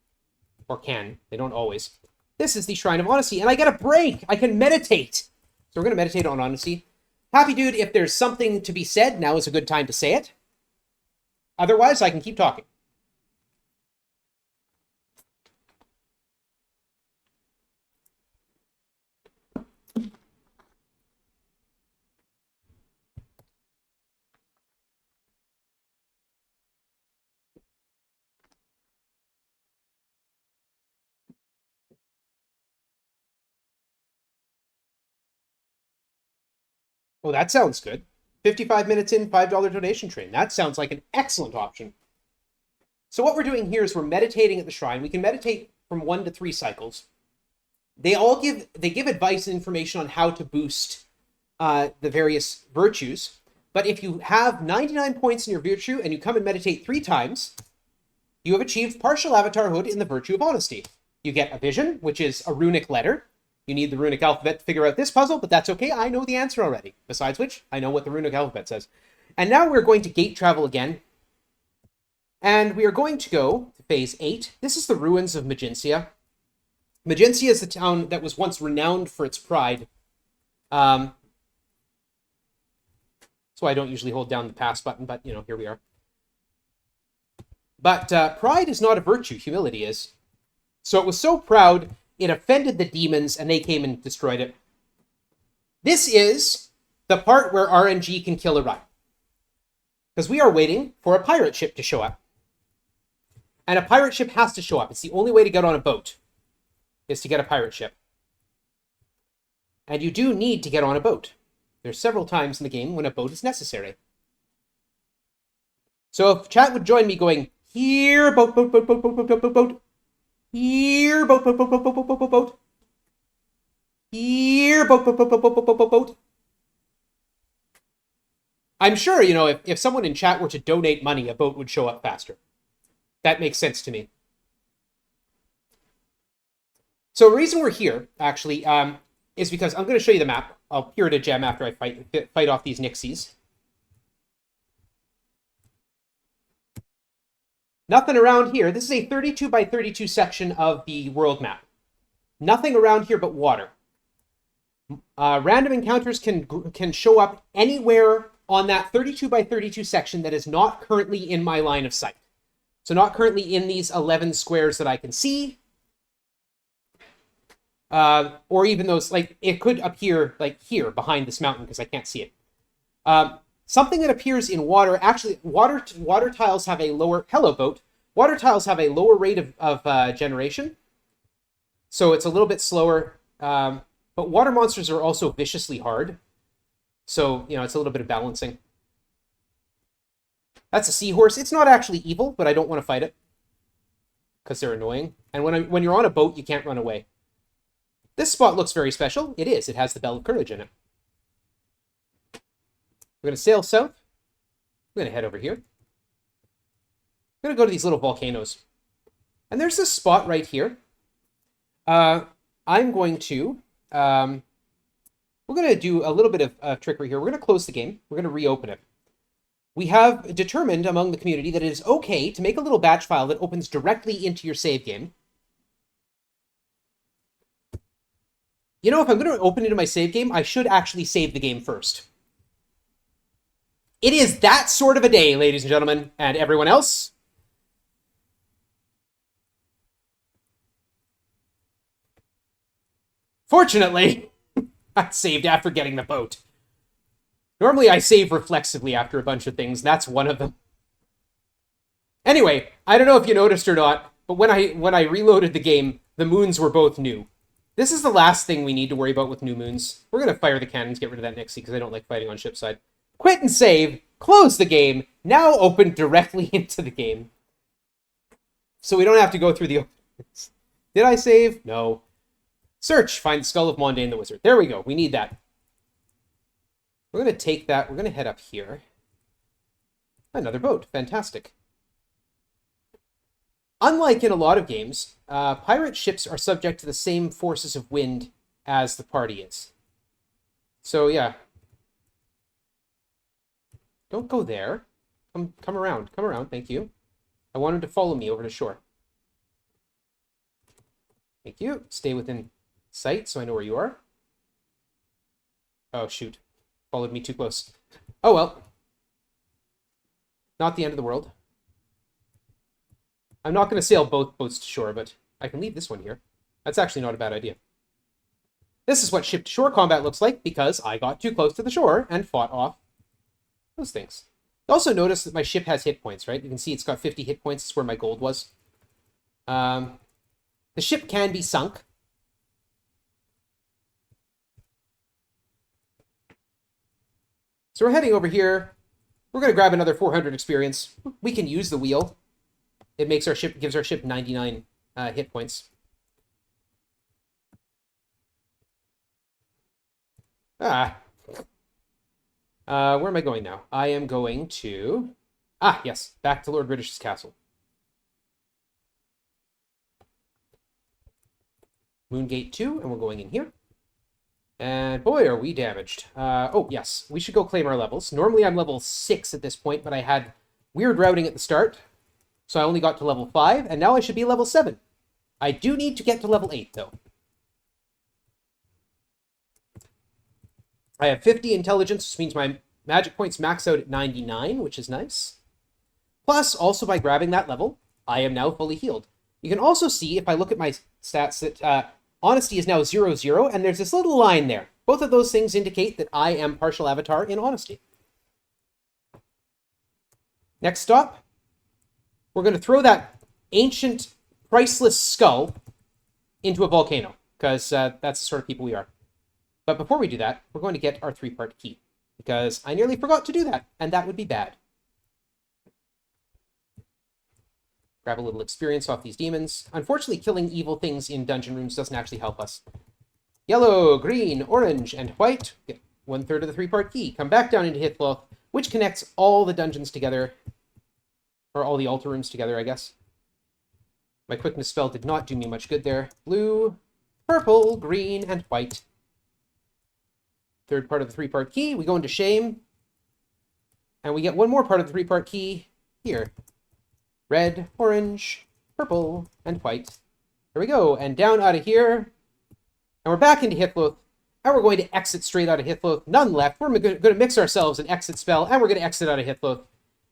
Or can. They don't always. This is the Shrine of Honesty, and I get a break! I can meditate! So we're going to meditate on honesty. Happy dude, if there's something to be said, now is a good time to say it. Otherwise, I can keep talking. Oh, that sounds good. 55 minutes in, $5 donation train. That sounds like an excellent option. So what we're doing here is we're meditating at the shrine. We can meditate from 1 to 3 cycles. They give advice and information on how to boost the various virtues. But if you have 99 points in your virtue and you come and meditate 3 times, you have achieved partial avatarhood in the virtue of honesty. You get a vision, which is a runic letter. You need the runic alphabet to figure out this puzzle, but that's okay. I know the answer already. Besides which, I know what the runic alphabet says. And now we're going to gate travel again. And we are going to go to phase 8. This is the ruins of Magincia. Magincia is the town that was once renowned for its pride. So I don't usually hold down the pass button, but, here we are. But pride is not a virtue. Humility is. So it was so proud, it offended the demons, and they came and destroyed it. This is the part where RNG can kill a run. Because we are waiting for a pirate ship to show up. And a pirate ship has to show up. It's the only way to get on a boat, is to get a pirate ship. And you do need to get on a boat. There's several times in the game when a boat is necessary. So if chat would join me going, here, boat, boat, boat, boat, boat, boat, boat, boat, boat. Here, boat, boat, boat, boat, boat, boat, boat, boat, boat. Here, boat, boat, boat, boat, boat, boat, boat, boat, boat. I'm sure, if someone in chat were to donate money, a boat would show up faster. That makes sense to me. So the reason we're here, actually, is because I'm going to show you the map. I'll peer at a gem after I fight off these Nixies. Nothing around here. This is a 32 by 32 section of the world map. Nothing around here but water. Random encounters can show up anywhere on that 32 by 32 section that is not currently in my line of sight. So not currently in these 11 squares that I can see. Or even those, like, it could appear, like, here, behind this mountain, because I can't see it. Something that appears in water, actually, water tiles have a lower, hello boat, water tiles have a lower rate of generation. So it's a little bit slower. But water monsters are also viciously hard. So, you know, it's a little bit of balancing. That's a seahorse. It's not actually evil, but I don't want to fight it. Because they're annoying. And when you're on a boat, you can't run away. This spot looks very special. It is. It has the Bell of Courage in it. We're going to sail south. We're going to head over here. We're going to go to these little volcanoes. And there's this spot right here. I'm going to... we're going to do a little bit of trickery here. We're going to close the game. We're going to reopen it. We have determined among the community that it is okay to make a little batch file that opens directly into your save game. You know, if I'm going to open into my save game, I should actually save the game first. It is that sort of a day, ladies and gentlemen, and everyone else. Fortunately, I saved after getting the boat. Normally, I save reflexively after a bunch of things. That's one of them. Anyway, I don't know if you noticed or not, but when I reloaded the game, the moons were both new. This is the last thing we need to worry about with new moons. We're going to fire the cannons, get rid of that Nixie, because I don't like fighting on ship side. Quit and save, close the game, now open directly into the game. So we don't have to go through the opens. Did I save? No. Search, find the skull of Mondane the Wizard. There we go, we need that. We're going to take that, we're going to head up here. Another boat, fantastic. Unlike in a lot of games, pirate ships are subject to the same forces of wind as the party is. So, yeah. Don't go there. Come around, thank you. I want him to follow me over to shore. Thank you. Stay within sight so I know where you are. Oh, shoot. Followed me too close. Oh, well. Not the end of the world. I'm not going to sail both boats to shore, but I can leave this one here. That's actually not a bad idea. This is what ship-to-shore combat looks like, because I got too close to the shore and fought off those things. Also notice that my ship has hit points, right? You can see it's got 50 hit points. That's where my gold was. The ship can be sunk. So we're heading over here. We're going to grab another 400 experience. We can use the wheel. It makes our ship, gives our ship 99 hit points. Where am I going now? I am going to... yes, back to Lord British's castle. Moongate 2, and we're going in here. And boy, are we damaged. Oh, yes, we should go claim our levels. Normally I'm level 6 at this point, but I had weird routing at the start. So I only got to level 5, and now I should be level 7. I do need to get to level 8, though. I have 50 intelligence, which means my magic points max out at 99, which is nice. Plus, also by grabbing that level, I am now fully healed. You can also see, if I look at my stats, that Honesty is now 0-0, and there's this little line there. Both of those things indicate that I am partial avatar in Honesty. Next stop. We're going to throw that ancient, priceless skull into a volcano, because that's the sort of people we are. But before we do that, we're going to get our 3-part key, because I nearly forgot to do that, and that would be bad. Grab a little experience off these demons. Unfortunately, killing evil things in dungeon rooms doesn't actually help us. Yellow, green, orange, and white. Get 1/3 of the 3-part key. Come back down into Hithloth, which connects all the dungeons together. Or all the altar rooms together, I guess. My quickness spell did not do me much good there. Blue, purple, green, and white. 3rd part of the 3-part key. We go into shame. And we get one more part of the 3-part key here. Red, orange, purple, and white. There we go. And down out of here. And we're back into Hithloth. and we're going to exit straight out of Hithloth. None left. We're going to mix ourselves an exit spell, and we're going to exit out of Hithloth.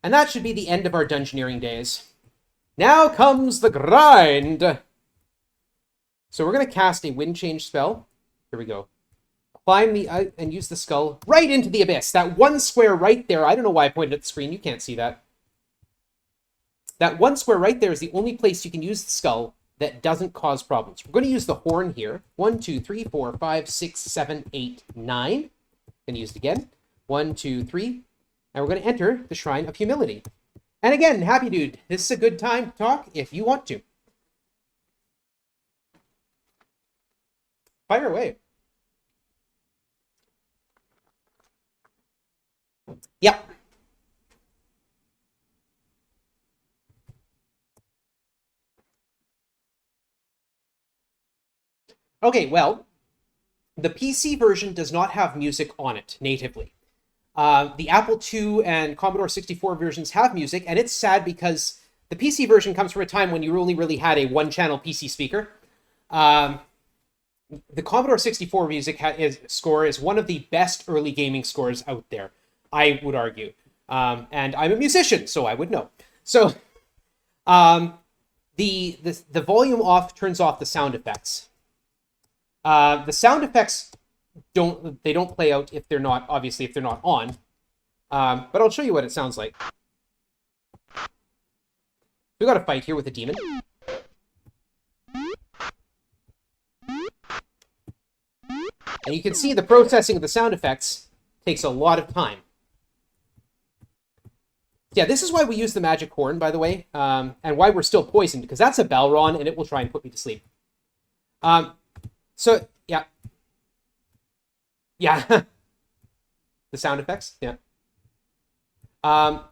And that should be the end of our dungeoneering days. Now comes the grind. So we're going to cast a wind change spell. Here we go. Climb the and use the skull right into the abyss. That one square right there. I don't know why I pointed at the screen. You can't see that. That one square right there is the only place you can use the skull that doesn't cause problems. We're going to use the horn here. 1, 2, 3, 4, 5, 6, 7, 8, 9. Going to use it again. 1, 2, 3. And we're going to enter the Shrine of Humility. And again, Happy Dude, this is a good time to talk if you want to. Fire away. Yep. Okay, well, the PC version does not have music on it natively. The Apple II and Commodore 64 versions have music, and it's sad because the PC version comes from a time when you only really had a one-channel PC speaker. The Commodore 64 music score is one of the best early gaming scores out there, I would argue. And I'm a musician, so I would know. So the volume off turns off the sound effects. The sound effects don't play out if they're not on. But I'll show you what it sounds like. We got a fight here with a demon. And you can see the processing of the sound effects takes a lot of time. Yeah, this is why we use the magic horn, by the way, and why we're still poisoned, because that's a Balron, and it will try and put me to sleep. So, yeah. Yeah. The sound effects, yeah. I've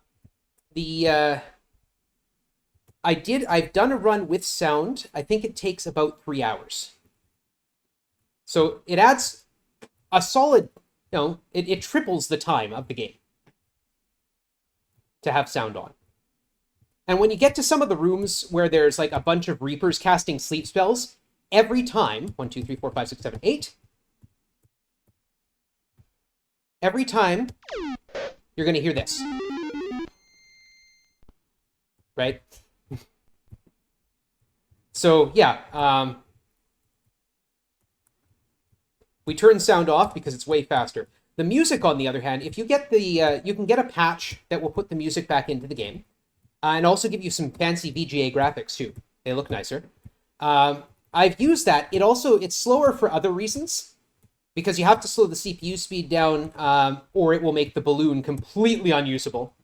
done a run with sound. I think it takes about 3 hours. So it adds a solid, it triples the time of the game to have sound on. And when you get to some of the rooms where there's like a bunch of Reapers casting sleep spells, every time, 1, 2, 3, 4, 5, 6, 7, 8, every time you're going to hear this. Right? So, yeah, we turn sound off because it's way faster. The music, on the other hand, if you get you can get a patch that will put the music back into the game, and also give you some fancy VGA graphics too. They look nicer. I've used that. It's slower for other reasons, because you have to slow the CPU speed down, or it will make the balloon completely unusable.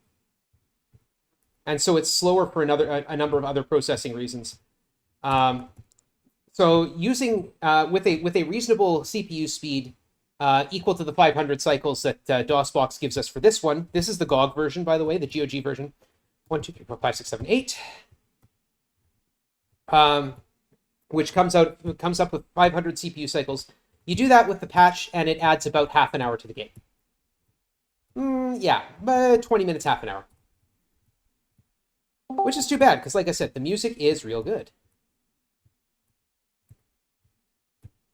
And so it's slower for a number of other processing reasons. So using with a reasonable CPU speed equal to the 500 cycles that DOSBox gives us for this one. This is the GOG version, by the way, the GOG version. 1, 2, 3, 4, 5, 6, 7, 8. Which comes up with 500 CPU cycles. You do that with the patch, and it adds about half an hour to the game. Yeah, 20 minutes, half an hour. Which is too bad, because like I said, the music is real good.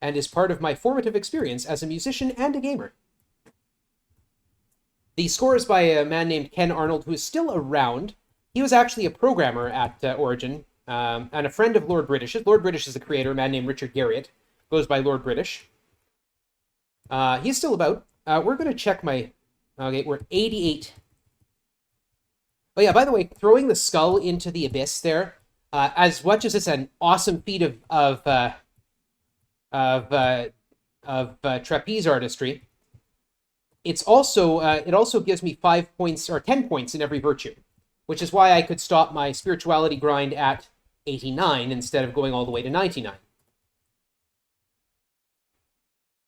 And is part of my formative experience as a musician and a gamer. The score is by a man named Ken Arnold, who is still around. He was actually a programmer at Origin, and a friend of Lord British. Lord British is the creator, a man named Richard Garriott. Goes by Lord British. He's still about. We're going to check my... Okay, we're 88. Oh yeah, by the way, throwing the skull into the abyss there, as much as it's an awesome feat of trapeze artistry, it's also it also gives me 5 points or 10 points in every virtue, which is why I could stop my spirituality grind at 89 instead of going all the way to 99.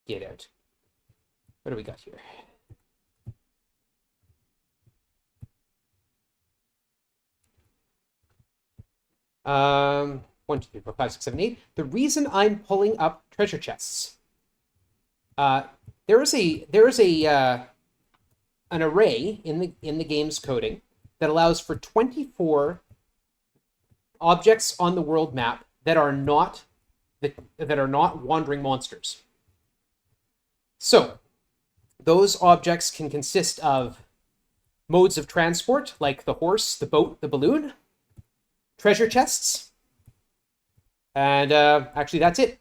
Get out. What do we got here? Um, 1, 2, 3, 4, 5, 6, 7, 8. The reason I'm pulling up treasure chests. There is an array in the game's coding that allows for 24 objects on the world map that are not wandering monsters. So those objects can consist of modes of transport, like the horse, the boat, the balloon, treasure chests, and actually that's it.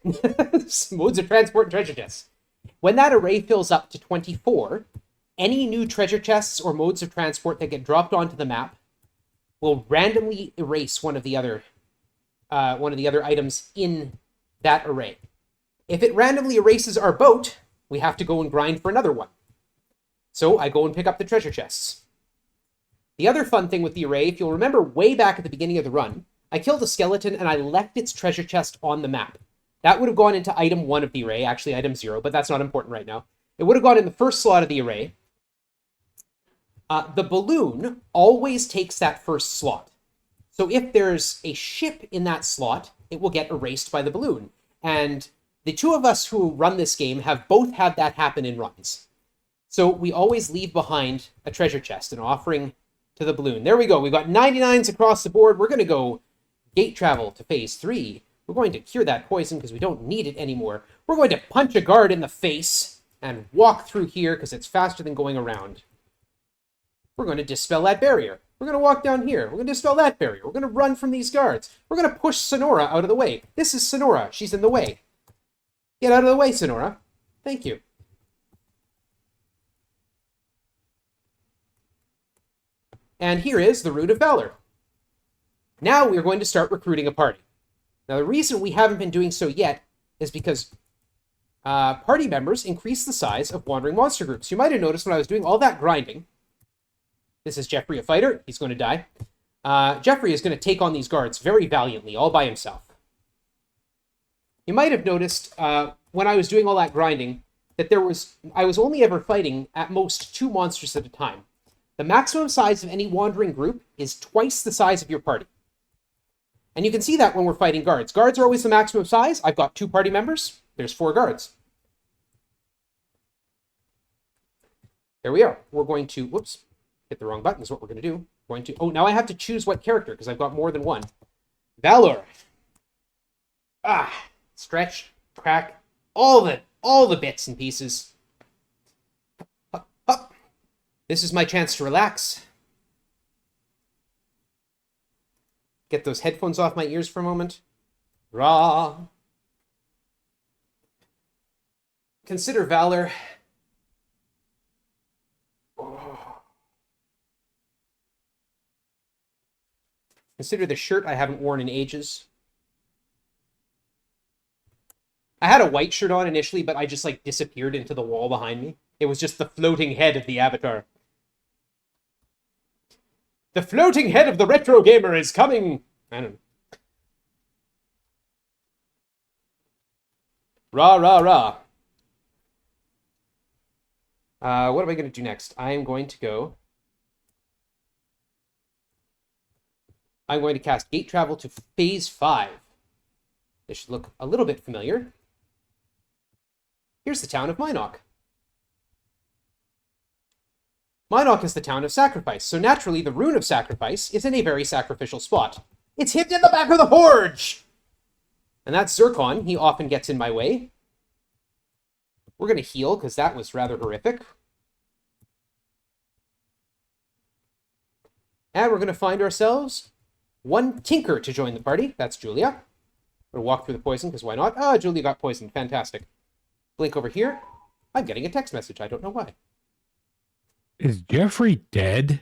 Modes of transport and treasure chests. When that array fills up to 24, any new treasure chests or modes of transport that get dropped onto the map will randomly erase one of the other items in that array. If it randomly erases our boat, we have to go and grind for another one. So I go and pick up the treasure chests. The other fun thing with the array, if you'll remember way back at the beginning of the run, I killed a skeleton and I left its treasure chest on the map. That would have gone into item 1 of the array, actually item 0, but that's not important right now. It would have gone in the first slot of the array. The balloon always takes that first slot. So if there's a ship in that slot, it will get erased by the balloon. And the two of us who run this game have both had that happen in runs. So we always leave behind a treasure chest, an offering to the balloon. There we go. We've got 99s across the board. We're going to go gate travel to phase 3. We're going to cure that poison because we don't need it anymore. We're going to punch a guard in the face and walk through here because it's faster than going around. We're going to dispel that barrier. We're going to walk down here. We're going to dispel that barrier. We're going to run from these guards. We're going to push Sonora out of the way. This is Sonora. She's in the way. Get out of the way, Sonora. Thank you. And here is the Root of Valor. Now we're going to start recruiting a party. Now the reason we haven't been doing so yet is because party members increase the size of wandering monster groups. You might have noticed when I was doing all that grinding. This is Jeffrey, a fighter. He's going to die. Jeffrey is going to take on these guards very valiantly, all by himself. You might have noticed when I was doing all that grinding that I was only ever fighting at most 2 monsters at a time. The maximum size of any wandering group is twice the size of your party. And you can see that when we're fighting guards. Guards are always the maximum size. I've got 2 party members. There's 4 guards. There we are. We're going to, whoops, hit the wrong button is what we're going to do. Oh, now I have to choose what character because I've got more than one. Valor. Stretch, crack, all the bits and pieces. Up, up. This is my chance to relax. Get those headphones off my ears for a moment. Raw. Consider Valor. Consider the shirt I haven't worn in ages. I had a white shirt on initially, but I just disappeared into the wall behind me. It was just the floating head of the avatar. The floating head of the retro gamer is coming. I don't know. Rah, rah, rah. What am I going to do next? I'm going to cast Gate Travel to Phase 5. This should look a little bit familiar. Here's the town of Minok. Minok is the town of sacrifice, so naturally the rune of sacrifice is in a very sacrificial spot. It's hidden in the back of the forge! And that's Zircon. He often gets in my way. We're going to heal, because that was rather horrific. And we're going to find ourselves one Tinker to join the party. That's Julia. We're going to walk through the poison, because why not? Ah, Julia got poisoned. Fantastic. Blink over here. I'm getting a text message. I don't know why. Is Jeffrey dead?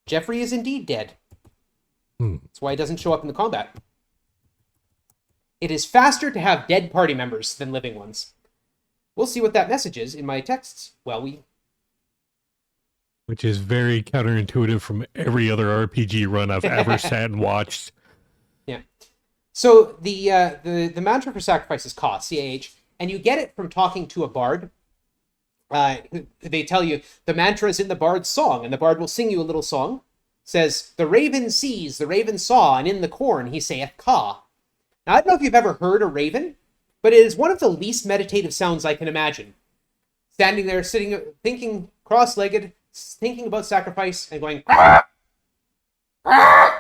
Jeffrey is indeed dead. That's why he doesn't show up in the combat. It is faster to have dead party members than living ones. We'll see what that message is in my texts. Which is very counterintuitive from every other RPG run I've ever sat and watched. Yeah. So the mantra for sacrifice is Ka, C-A-H, and you get it from talking to a bard. They tell you the mantra is in the bard's song, and the bard will sing you a little song. Says, the raven sees, the raven saw, and in the corn he saith Ka. Now, I don't know if you've ever heard a raven, but it is one of the least meditative sounds I can imagine. Standing there, sitting, thinking, cross-legged, thinking about sacrifice, and going, Quah! Quah!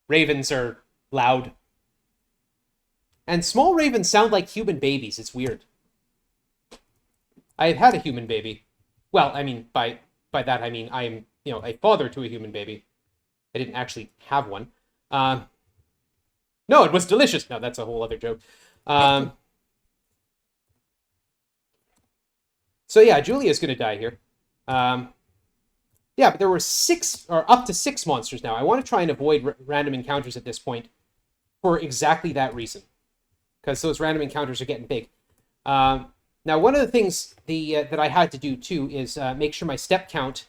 Ravens are loud. And small ravens sound like human babies. It's weird. I have had a human baby. Well, I mean, by that I mean I am, a father to a human baby. I didn't actually have one. No, it was delicious. No, that's a whole other joke. So yeah, Julia's going to die here. Yeah, but there were up to six monsters now. I want to try and avoid random encounters at this point for exactly that reason. Because those random encounters are getting big. Now, one of the things that I had to do, too, is make sure my step count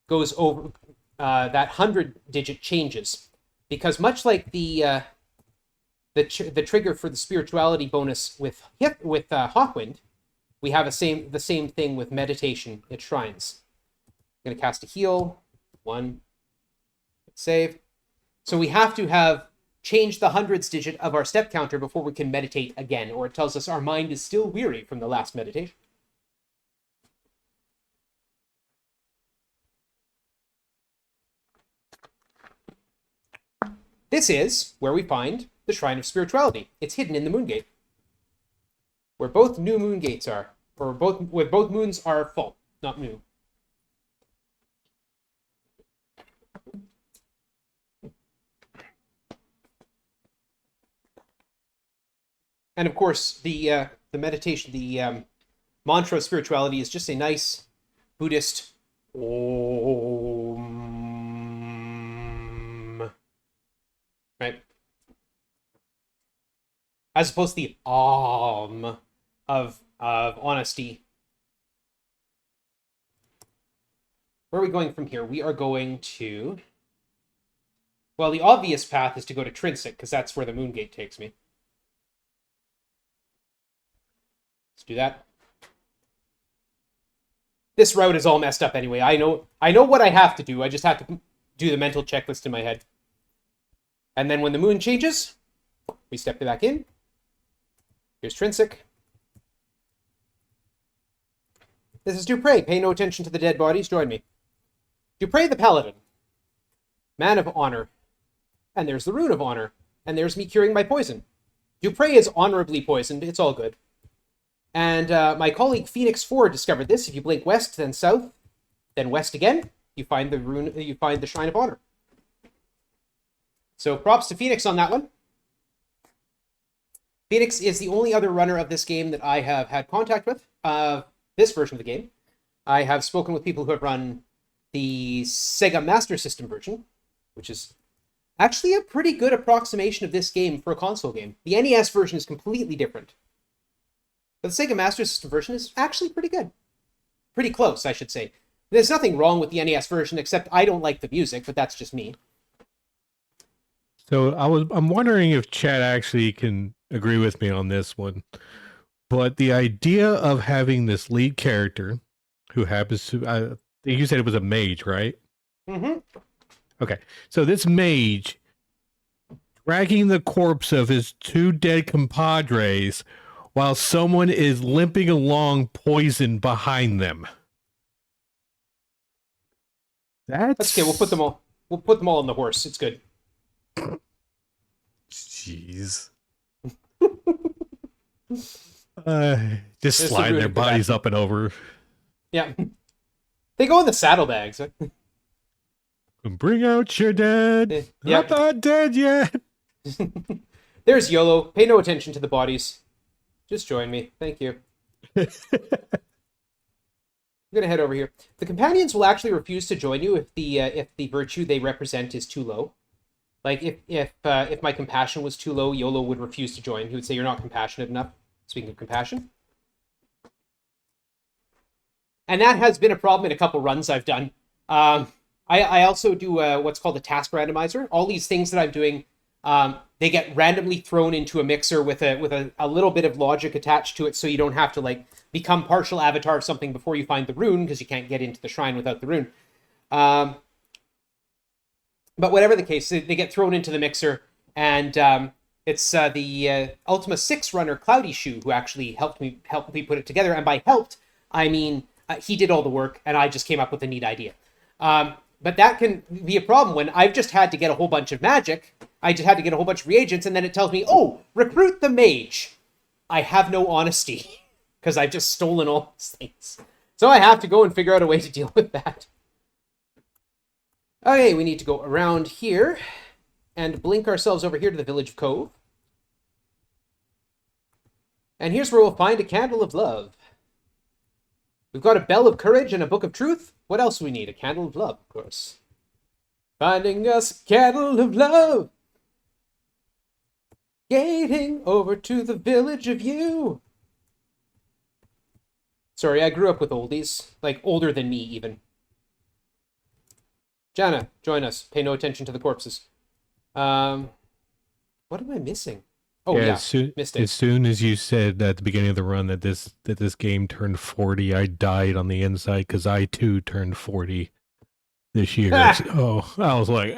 goes over that 100-digit changes. Because much like the trigger for the spirituality bonus with Hawkwind, we have the same thing with meditation at shrines. I'm going to cast a heal. 1. Save. So we have to have changed the hundreds digit of our step counter before we can meditate again, or it tells us our mind is still weary from the last meditation. This is where we find the Shrine of Spirituality. It's hidden in the moon gate, where both new moon gates are, or where both moons are full, not new. And of course, the meditation, the mantra of spirituality is just a nice Buddhist Om, right? As opposed to the Om of honesty. Where are we going from here? We are going to... Well, the obvious path is to go to Trinsic, because that's where the moon gate takes me. Let's do that. This route is all messed up anyway. I know what I have to do. I just have to do the mental checklist in my head. And then when the moon changes, we step back in. Here's Trinsic. This is Dupre. Pay no attention to the dead bodies. Join me. Dupre the Paladin. Man of honor. And there's the Rune of Honor. And there's me curing my poison. Dupre is honorably poisoned. It's all good. And my colleague Phoenix 4 discovered this. If you blink west, then south, then west again, you find the rune. You find the Shrine of Honor. So props to Phoenix on that one. Phoenix is the only other runner of this game that I have had contact with. This version of the game. I have spoken with people who have run the Sega Master System version, which is actually a pretty good approximation of this game for a console game. The NES version is completely different. But the Sega Master System version is actually pretty good. Pretty close, I should say. There's nothing wrong with the NES version, except I don't like the music, but that's just me. So I'm wondering if Chad actually can agree with me on this one. But the idea of having this lead character who happens to, I think you said it was a mage, right? Mm-hmm. Okay. So this mage dragging the corpse of his two dead compadres while someone is limping along poisoned behind them. That's okay. We'll put them all on the horse. It's good. Jeez. Just slide their bodies up and over. Yeah. They go in the saddlebags. Bring out your dead. Yep. I'm not dead yet. There's YOLO. Pay no attention to the bodies. Just join me. Thank you. I'm going to head over here. The companions will actually refuse to join you if the virtue they represent is too low. Like, if my compassion was too low, YOLO would refuse to join. He would say, you're not compassionate enough. Speaking of compassion. And that has been a problem in a couple runs I've done. I also do what's called a task randomizer. All these things that I'm doing, they get randomly thrown into a mixer with a little bit of logic attached to it, so you don't have to like become partial avatar of something before you find the rune, because you can't get into the shrine without the rune. But whatever the case, they get thrown into the mixer, and it's the Ultima 6 runner Cloudy Shoe who actually helped me put it together. And by helped, I mean he did all the work, and I just came up with a neat idea. But that can be a problem when I've just had to get a whole bunch of magic. I just had to get a whole bunch of reagents, and then it tells me, oh, recruit the mage. I have no honesty because I've just stolen all these things. So I have to go and figure out a way to deal with that. Okay, we need to go around here and blink ourselves over here to the Village of Cove. And here's where we'll find a Candle of Love. We've got a Bell of Courage and a Book of Truth. What else do we need? A Candle of Love, of course. Finding us a Candle of Love. Gating over to the Village of You. Sorry, I grew up with oldies. Like, older than me, even. Jana, join us. Pay no attention to the corpses. What am I missing? Oh, yeah, missed it. As soon as you said at the beginning of the run that this game turned 40, I died on the inside because I too turned 40 this year. Oh, I was like,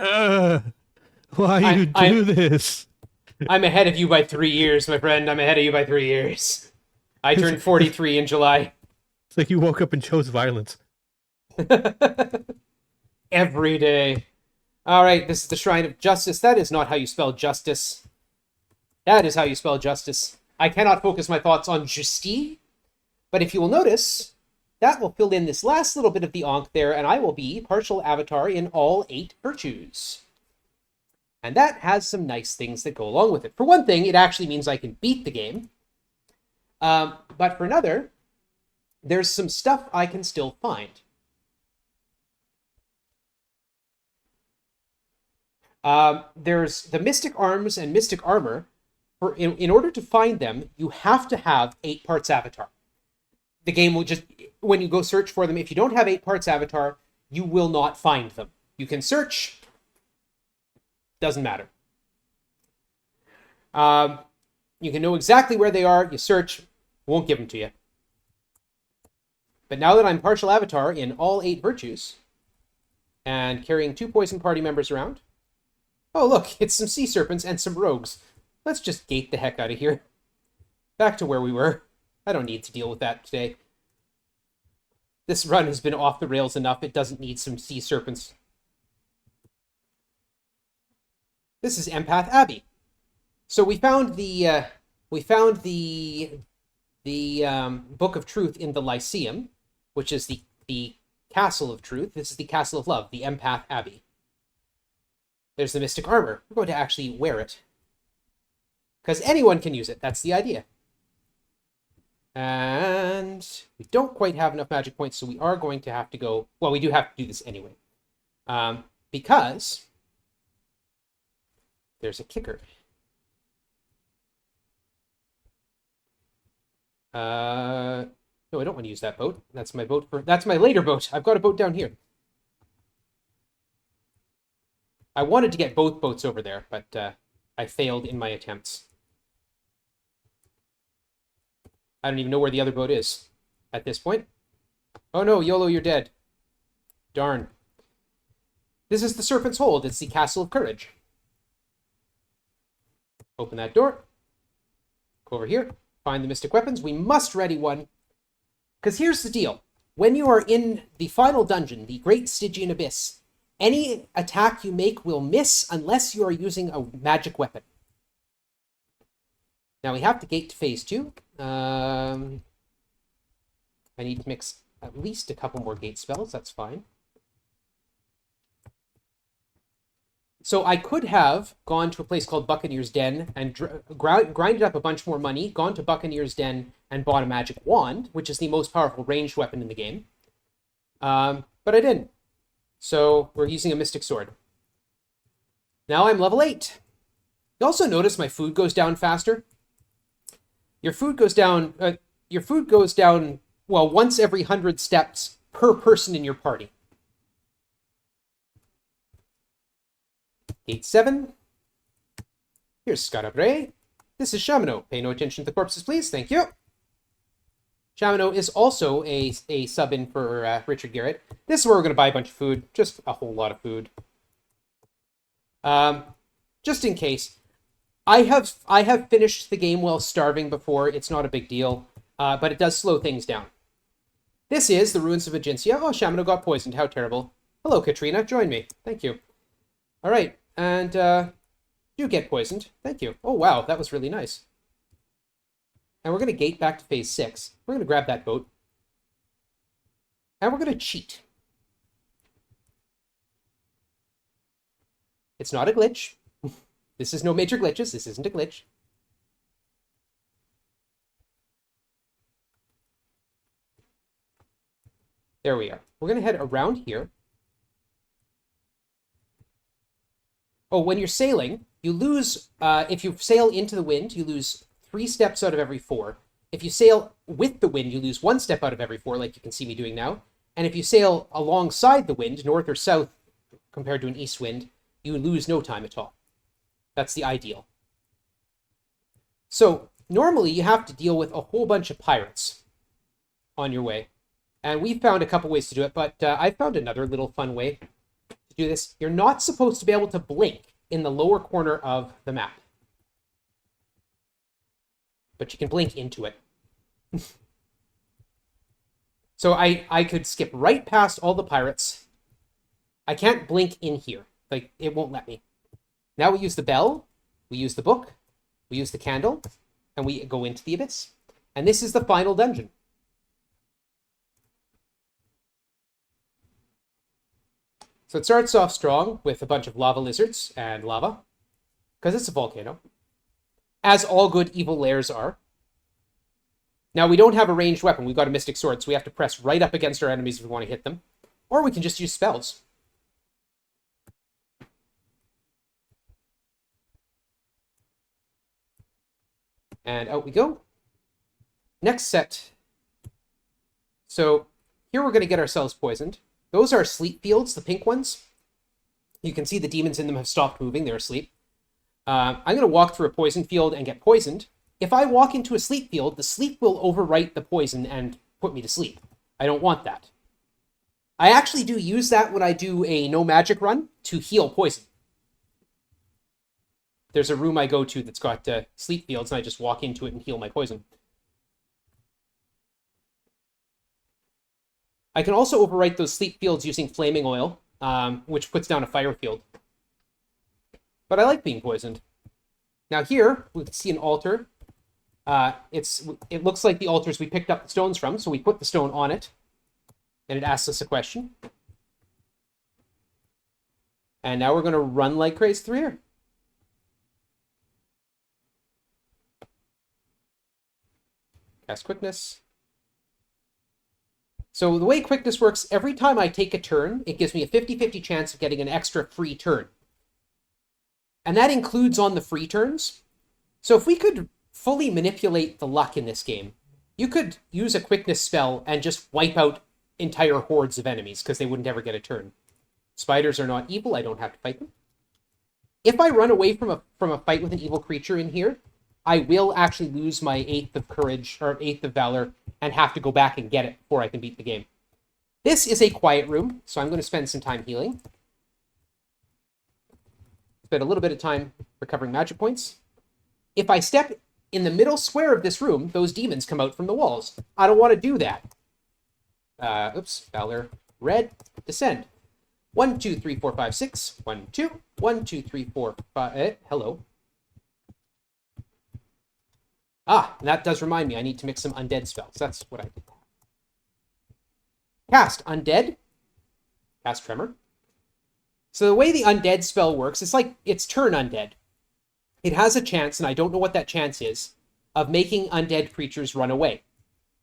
why you do this? I'm ahead of you by 3 years, my friend. I'm ahead of you by 3 years. I turned 43 in July. It's like you woke up and chose violence. Every day. All right, this is the Shrine of Justice. That is not how you spell justice. That is how you spell justice. I cannot focus my thoughts on justice, but if you will notice, that will fill in this last little bit of the Ankh there, and I will be partial avatar in all 8 virtues. And that has some nice things that go along with it. For one thing, it actually means I can beat the game. But for another, there's some stuff I can still find. There's the Mystic Arms and Mystic Armor. In order to find them, you have to have 8 parts avatar. The game will just, when you go search for them, if you don't have 8 parts avatar, you will not find them. You can search, doesn't matter. You can know exactly where they are, you search, won't give them to you. But now that I'm partial avatar in all 8 virtues, and carrying 2 poison party members around, oh look, it's some sea serpents and some rogues. Let's just gate the heck out of here. Back to where we were. I don't need to deal with that today. This run has been off the rails enough. It doesn't need some sea serpents. This is Empath Abbey. So we found the Book of Truth in the Lyceum, which is the Castle of Truth. This is the Castle of Love, the Empath Abbey. There's the Mystic Armor. We're going to actually wear it. Because anyone can use it. That's the idea. And we don't quite have enough magic points, so we are going to have to go... Well, we do have to do this anyway. Because there's a kicker. No, I don't want to use that boat. That's my boat for... That's my later boat. I've got a boat down here. I wanted to get both boats over there, but I failed in my attempts. I don't even know where the other boat is at this point. Oh no, YOLO, you're dead. Darn. This is the Serpent's Hold. It's the Castle of Courage. Open that door. Go over here. Find the mystic weapons. We must ready one. Because here's the deal. When you are in the final dungeon, the Great Stygian Abyss, any attack you make will miss unless you are using a magic weapon. Now we have to gate to phase 2. I need to mix at least a couple more gate spells. That's fine. So I could have gone to a place called Buccaneer's Den and grinded up a bunch more money, gone to Buccaneer's Den and bought a magic wand, which is the most powerful ranged weapon in the game. But I didn't. So we're using a mystic sword. Now I'm level 8. You also notice my food goes down faster. Your food goes down, well, once every 100 steps per person in your party. Gate 7. Here's Scarabre. This is Chamino. Pay no attention to the corpses, please. Thank you. Chamino is also a sub-in for Richard Garrett. This is where we're going to buy a bunch of food. Just a whole lot of food. Just in case. I have finished the game while starving before. It's not a big deal, but it does slow things down. This is the Ruins of Agencia. Oh, Chamino got poisoned. How terrible. Hello, Katrina. Join me. Thank you. All right. And you get poisoned. Thank you. Oh, wow. That was really nice. And we're going to gate back to phase 6. We're going to grab that boat. And we're going to cheat. It's not a glitch. This is no major glitches. This isn't a glitch. There we are. We're going to head around here. Oh, when you're sailing, you lose, if you sail into the wind, you lose 3 steps out of every 4. If you sail with the wind, you lose 1 step out of every 4, like you can see me doing now. And if you sail alongside the wind, north or south, compared to an east wind, you lose no time at all. That's the ideal. So, normally you have to deal with a whole bunch of pirates on your way. And we found a couple ways to do it, but I found another little fun way to do this. You're not supposed to be able to blink in the lower corner of the map. But you can blink into it. So I could skip right past all the pirates. I can't blink in here. Like, it won't let me. Now we use the bell, we use the book, we use the candle, and we go into the abyss. And this is the final dungeon. So it starts off strong with a bunch of lava lizards and lava, because it's a volcano, as all good evil lairs are. Now, we don't have a ranged weapon. We've got a mystic sword, so we have to press right up against our enemies if we want to hit them. Or we can just use spells. And out we go. Next set. So here we're going to get ourselves poisoned. Those are sleep fields, the pink ones. You can see the demons in them have stopped moving. They're asleep. I'm going to walk through a poison field and get poisoned. If I walk into a sleep field, the sleep will overwrite the poison and put me to sleep. I don't want that. I actually do use that when I do a no magic run to heal poison. There's a room I go to that's got sleep fields, and I just walk into it and heal my poison. I can also overwrite those sleep fields using flaming oil, which puts down a fire field. But I like being poisoned. Now here, we can see an altar. It looks like the altars we picked up the stones from, so we put the stone on it, and it asks us a question. And now we're going to run like crazy through here. Cast quickness. So the way quickness works, every time I take a turn, it gives me a 50-50 chance of getting an extra free turn. And that includes on the free turns. So if we could fully manipulate the luck in this game, you could use a quickness spell and just wipe out entire hordes of enemies because they wouldn't ever get a turn. Spiders are not evil. I don't have to fight them. If I run away from a fight with an evil creature in here, I will actually lose my 8th of courage, or 8th of valor, and have to go back and get it before I can beat the game. This is a quiet room, so I'm going to spend some time healing. Spend a little bit of time recovering magic points. If I step in the middle square of this room, those demons come out from the walls. I don't want to do that. Oops, valor, red, descend. 1, 2, 3, 4, 5, 6. 1, 2. 1, 2, 3, 4, 5. Hello. Ah, and that does remind me, I need to mix some undead spells. That's what I did. Cast Undead. Cast Tremor. So the way the undead spell works, it's turn undead. It has a chance, and I don't know what that chance is, of making undead creatures run away.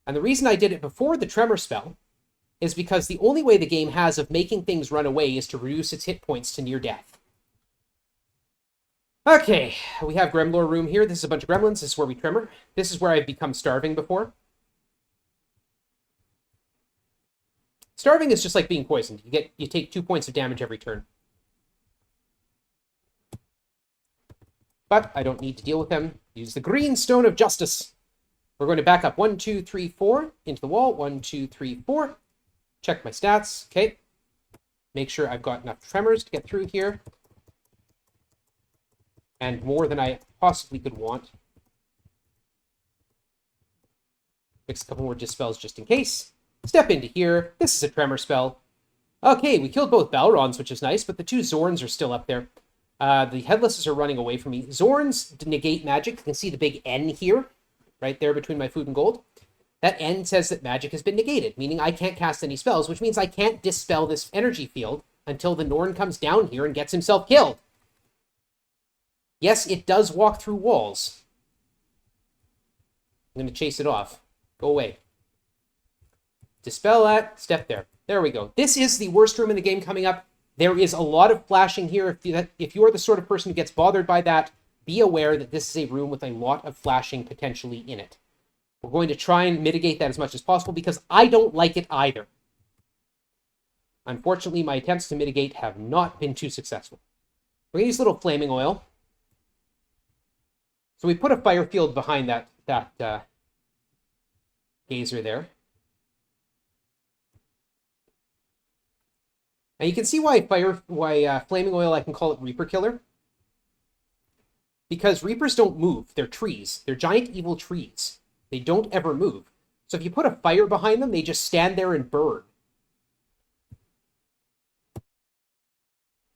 And the reason I did it before the Tremor spell is because the only way the game has of making things run away is to reduce its hit points to near death. Okay, we have Gremlore room here. This is a bunch of gremlins. This is where we tremor. This is where I've become starving before. Starving is just like being poisoned. You take 2 points of damage every turn. But I don't need to deal with them. Use the green stone of justice. We're going to back up 1, 2, 3, 4 into the wall. 1, 2, 3, 4. Check my stats. Okay. Make sure I've got enough tremors to get through here. And more than I possibly could want. Mix a couple more dispels just in case. Step into here. This is a tremor spell. Okay, we killed both Balrons, which is nice, but the two Zorns are still up there. The Headlesses are running away from me. Zorns negate magic. You can see the big N here, right there between my food and gold. That N says that magic has been negated, meaning I can't cast any spells, which means I can't dispel this energy field until the Norn comes down here and gets himself killed. Yes, it does walk through walls. I'm going to chase it off. Go away. Dispel that. Step there. There we go. This is the worst room in the game coming up. There is a lot of flashing here. If you are the sort of person who gets bothered by that, be aware that this is a room with a lot of flashing potentially in it. We're going to try and mitigate that as much as possible because I don't like it either. Unfortunately, my attempts to mitigate have not been too successful. We're going to use a little flaming oil. So we put a fire field behind that gazer there. And you can see why flaming oil, I can call it Reaper Killer. Because Reapers don't move. They're trees. They're giant evil trees. They don't ever move. So if you put a fire behind them, they just stand there and burn.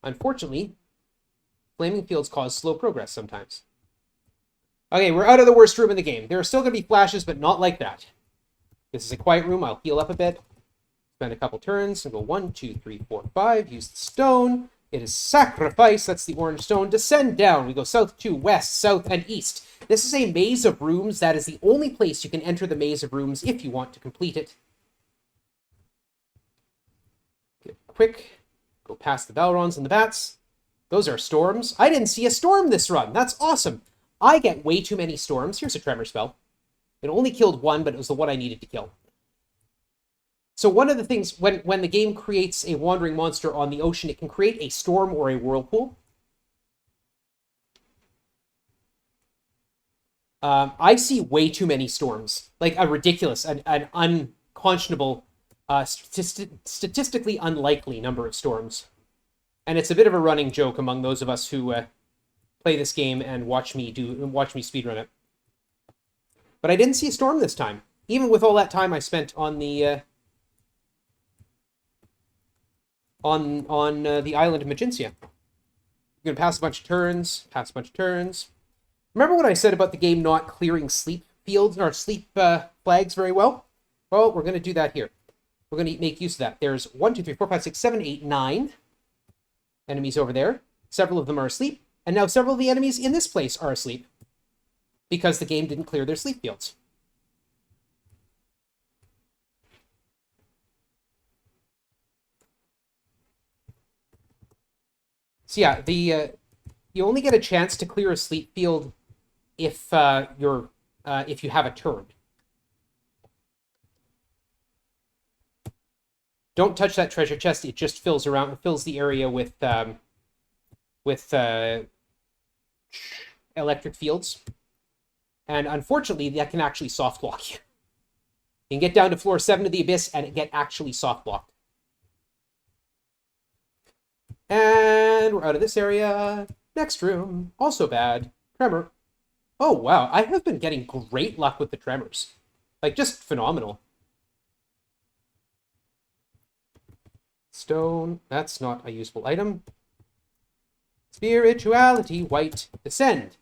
Unfortunately, flaming fields cause slow progress sometimes. Okay, we're out of the worst room in the game. There are still going to be flashes, but not like that. This is a quiet room. I'll heal up a bit. Spend a couple turns and go 1, 2, 3, 4, 5. Use the stone. It is sacrifice. That's the orange stone. Descend down. We go south to west, south, and east. This is a maze of rooms. That is the only place you can enter the maze of rooms if you want to complete it. Get quick. Go past the Balrons and the bats. Those are storms. I didn't see a storm this run. That's awesome. I get way too many storms. Here's a tremor spell. It only killed one, but it was the one I needed to kill. So one of the things, when the game creates a wandering monster on the ocean, it can create a storm or a whirlpool. I see way too many storms. Like a ridiculous, an unconscionable, statistically unlikely number of storms. And it's a bit of a running joke among those of us who play this game and watch me speedrun it. But I didn't see a storm this time, even with all that time I spent on the the island of Maginsia. You're gonna pass a bunch of turns, Remember what I said about the game not clearing sleep fields or sleep flags very well? Well, we're gonna do that here. We're gonna make use of that. There's 1, 2, 3, 4, 5, 6, 7, 8, 9 enemies over there. Several of them are asleep, and now several of the enemies in this place are asleep because the game didn't clear their sleep fields. So yeah, you only get a chance to clear a sleep field if if you have a turn. Don't touch that treasure chest. It just fills the area with electric fields, and unfortunately, that can actually soft block you. You can get down to floor 7 of the abyss, and it get actually soft blocked. And we're out of this area. Next room, also bad. Tremor. Oh, wow. I have been getting great luck with the tremors. Like, just phenomenal. Stone. That's not a useful item. Spirituality. White. Descend.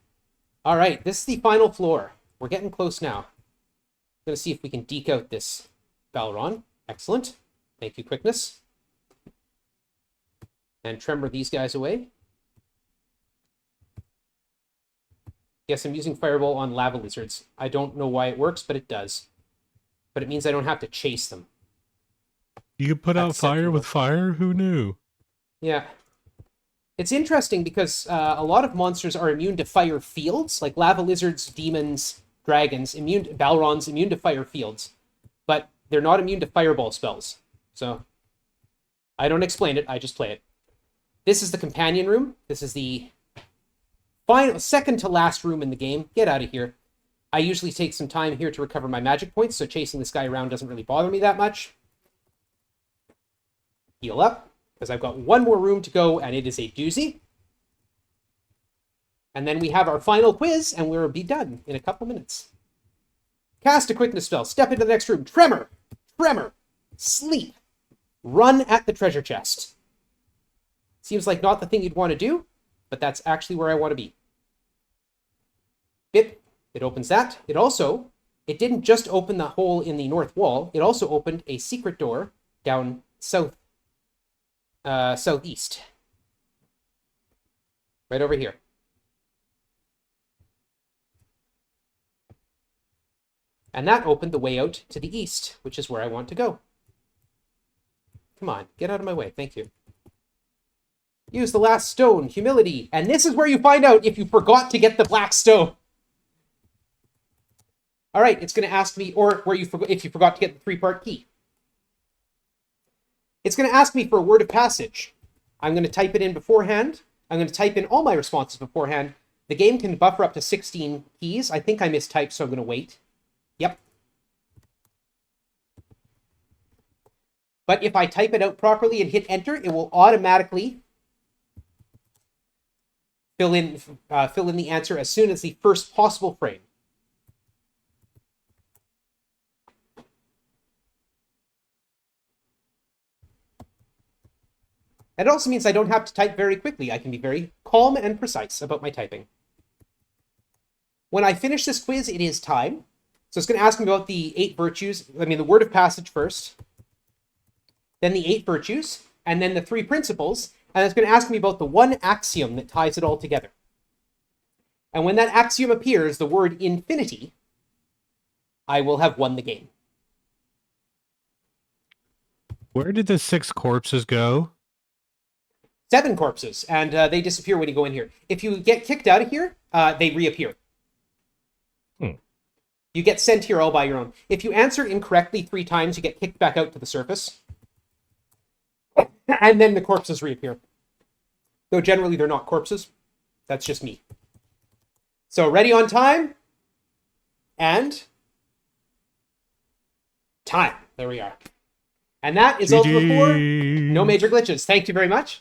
All right, this is the final floor. We're getting close now. I'm going to see if we can deke out this Balron. Excellent. Thank you, quickness. And tremor these guys away. Yes, I'm using Fireball on lava lizards. I don't know why it works, but it does. But it means I don't have to chase them. You could put out fire with fire? Who knew? Yeah. It's interesting because a lot of monsters are immune to fire fields, like lava lizards, demons, dragons, Balrons, immune to fire fields. But they're not immune to fireball spells. So, I don't explain it, I just play it. This is the companion room. This is the second to last room in the game. Get out of here. I usually take some time here to recover my magic points, so chasing this guy around doesn't really bother me that much. Heal up, because I've got one more room to go, and it is a doozy. And then we have our final quiz, and we'll be done in a couple minutes. Cast a quickness spell. Step into the next room. Tremor. Tremor. Sleep. Run at the treasure chest. Seems like not the thing you'd want to do, but that's actually where I want to be. Bip. It opens that. It didn't just open the hole in the north wall. It also opened a secret door down southeast. Right over here. And that opened the way out to the east, which is where I want to go. Come on, get out of my way. Thank you. Use the last stone, humility. And this is where you find out if you forgot to get the black stone. All right, it's going to ask me, or if you forgot to get the 3-part key. It's going to ask me for a word of passage. I'm going to type it in beforehand. I'm going to type in all my responses beforehand. The game can buffer up to 16 keys. I think I mistyped, so I'm going to wait. Yep. But if I type it out properly and hit enter, it will automatically fill in the answer as soon as the first possible frame. And it also means I don't have to type very quickly. I can be very calm and precise about my typing. When I finish this quiz, it is time. So it's going to ask me about the 8 virtues. The word of passage first, then the 8 virtues, and then the 3 principles. And it's going to ask me about the one axiom that ties it all together. And when that axiom appears, the word infinity, I will have won the game. Where did the 6 corpses go? 7 corpses, and they disappear when you go in here. If you get kicked out of here, they reappear. You get sent here all by your own. If you answer incorrectly 3 times, you get kicked back out to the surface. And then the corpses reappear. Though generally they're not corpses. That's just me. So ready on time. And time. There we are. And that is Ultima 4. No major glitches. Thank you very much.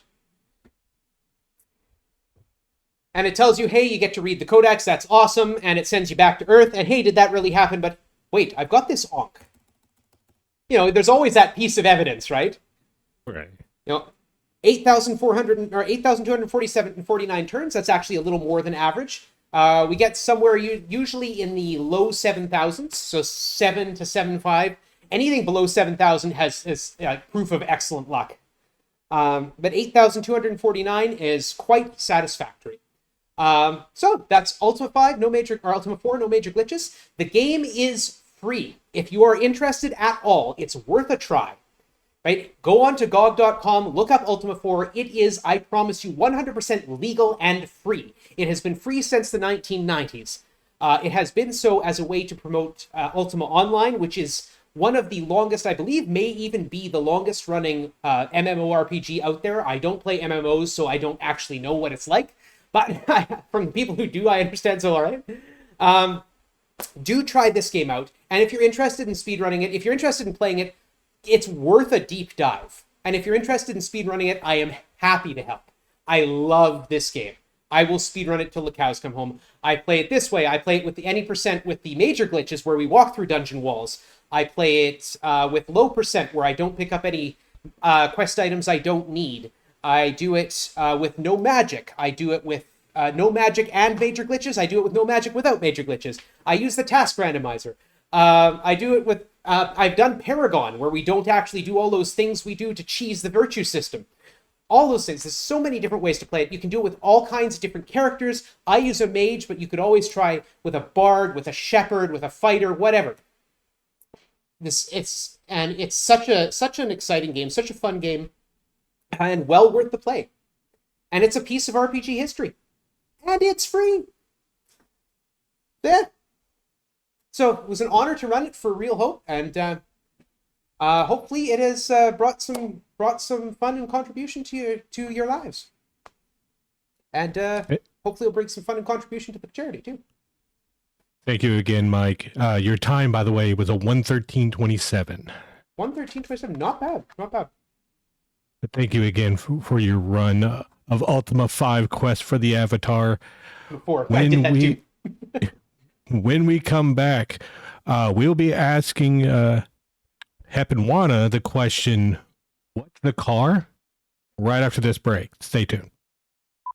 And it tells you, hey, you get to read the codex. That's awesome. And it sends you back to Earth. And hey, did that really happen? But wait, I've got this onk. There's always that piece of evidence, right? Right. 8,247 and 49 turns. That's actually a little more than average. We get somewhere usually in the low 7,000s. So 7 to 7.5. Anything below 7,000 is proof of excellent luck. But 8,249 is quite satisfactory. So that's Ultima 4, no major glitches. The game is free. If you are interested at all, it's worth a try. Right? Go on to GOG.com, look up Ultima 4. It is, I promise you, 100% legal and free. It has been free since the 1990s. It has been so as a way to promote Ultima Online, which is one of the longest, I believe, may even be the longest running MMORPG out there. I don't play MMOs, so I don't actually know what it's like. But from the people who do, I understand so all right. Do try this game out. And if you're interested in speedrunning it, if you're interested in playing it, it's worth a deep dive. And if you're interested in speedrunning it, I am happy to help. I love this game. I will speedrun it till the cows come home. I play it this way. I play it with the any percent with the major glitches where we walk through dungeon walls. I play it with low percent where I don't pick up any quest items I don't need. I do it with no magic. I do it with no magic and major glitches. I do it with no magic without major glitches. I use the task randomizer. I do it with... I've done Paragon, where we don't actually do all those things we do to cheese the virtue system. All those things. There's so many different ways to play it. You can do it with all kinds of different characters. I use a mage, but you could always try with a bard, with a shepherd, with a fighter, whatever. It's such an exciting game, such a fun game, and well worth the play. And it's a piece of RPG history. And it's free. Yeah. So it was an honor to run it for Real Hope, and hopefully it has brought some fun and contribution to your lives. And hopefully it'll bring some fun and contribution to the charity too. Thank you again, Mike. Your time, by the way, was a 1:13:27. 1:13:27, not bad, not bad. But thank you again for your run of Ultima 5 Quest for the Avatar. Before I did that too. When we come back, we'll be asking Hep and Wana the question, What's the car? Right after this break. Stay tuned.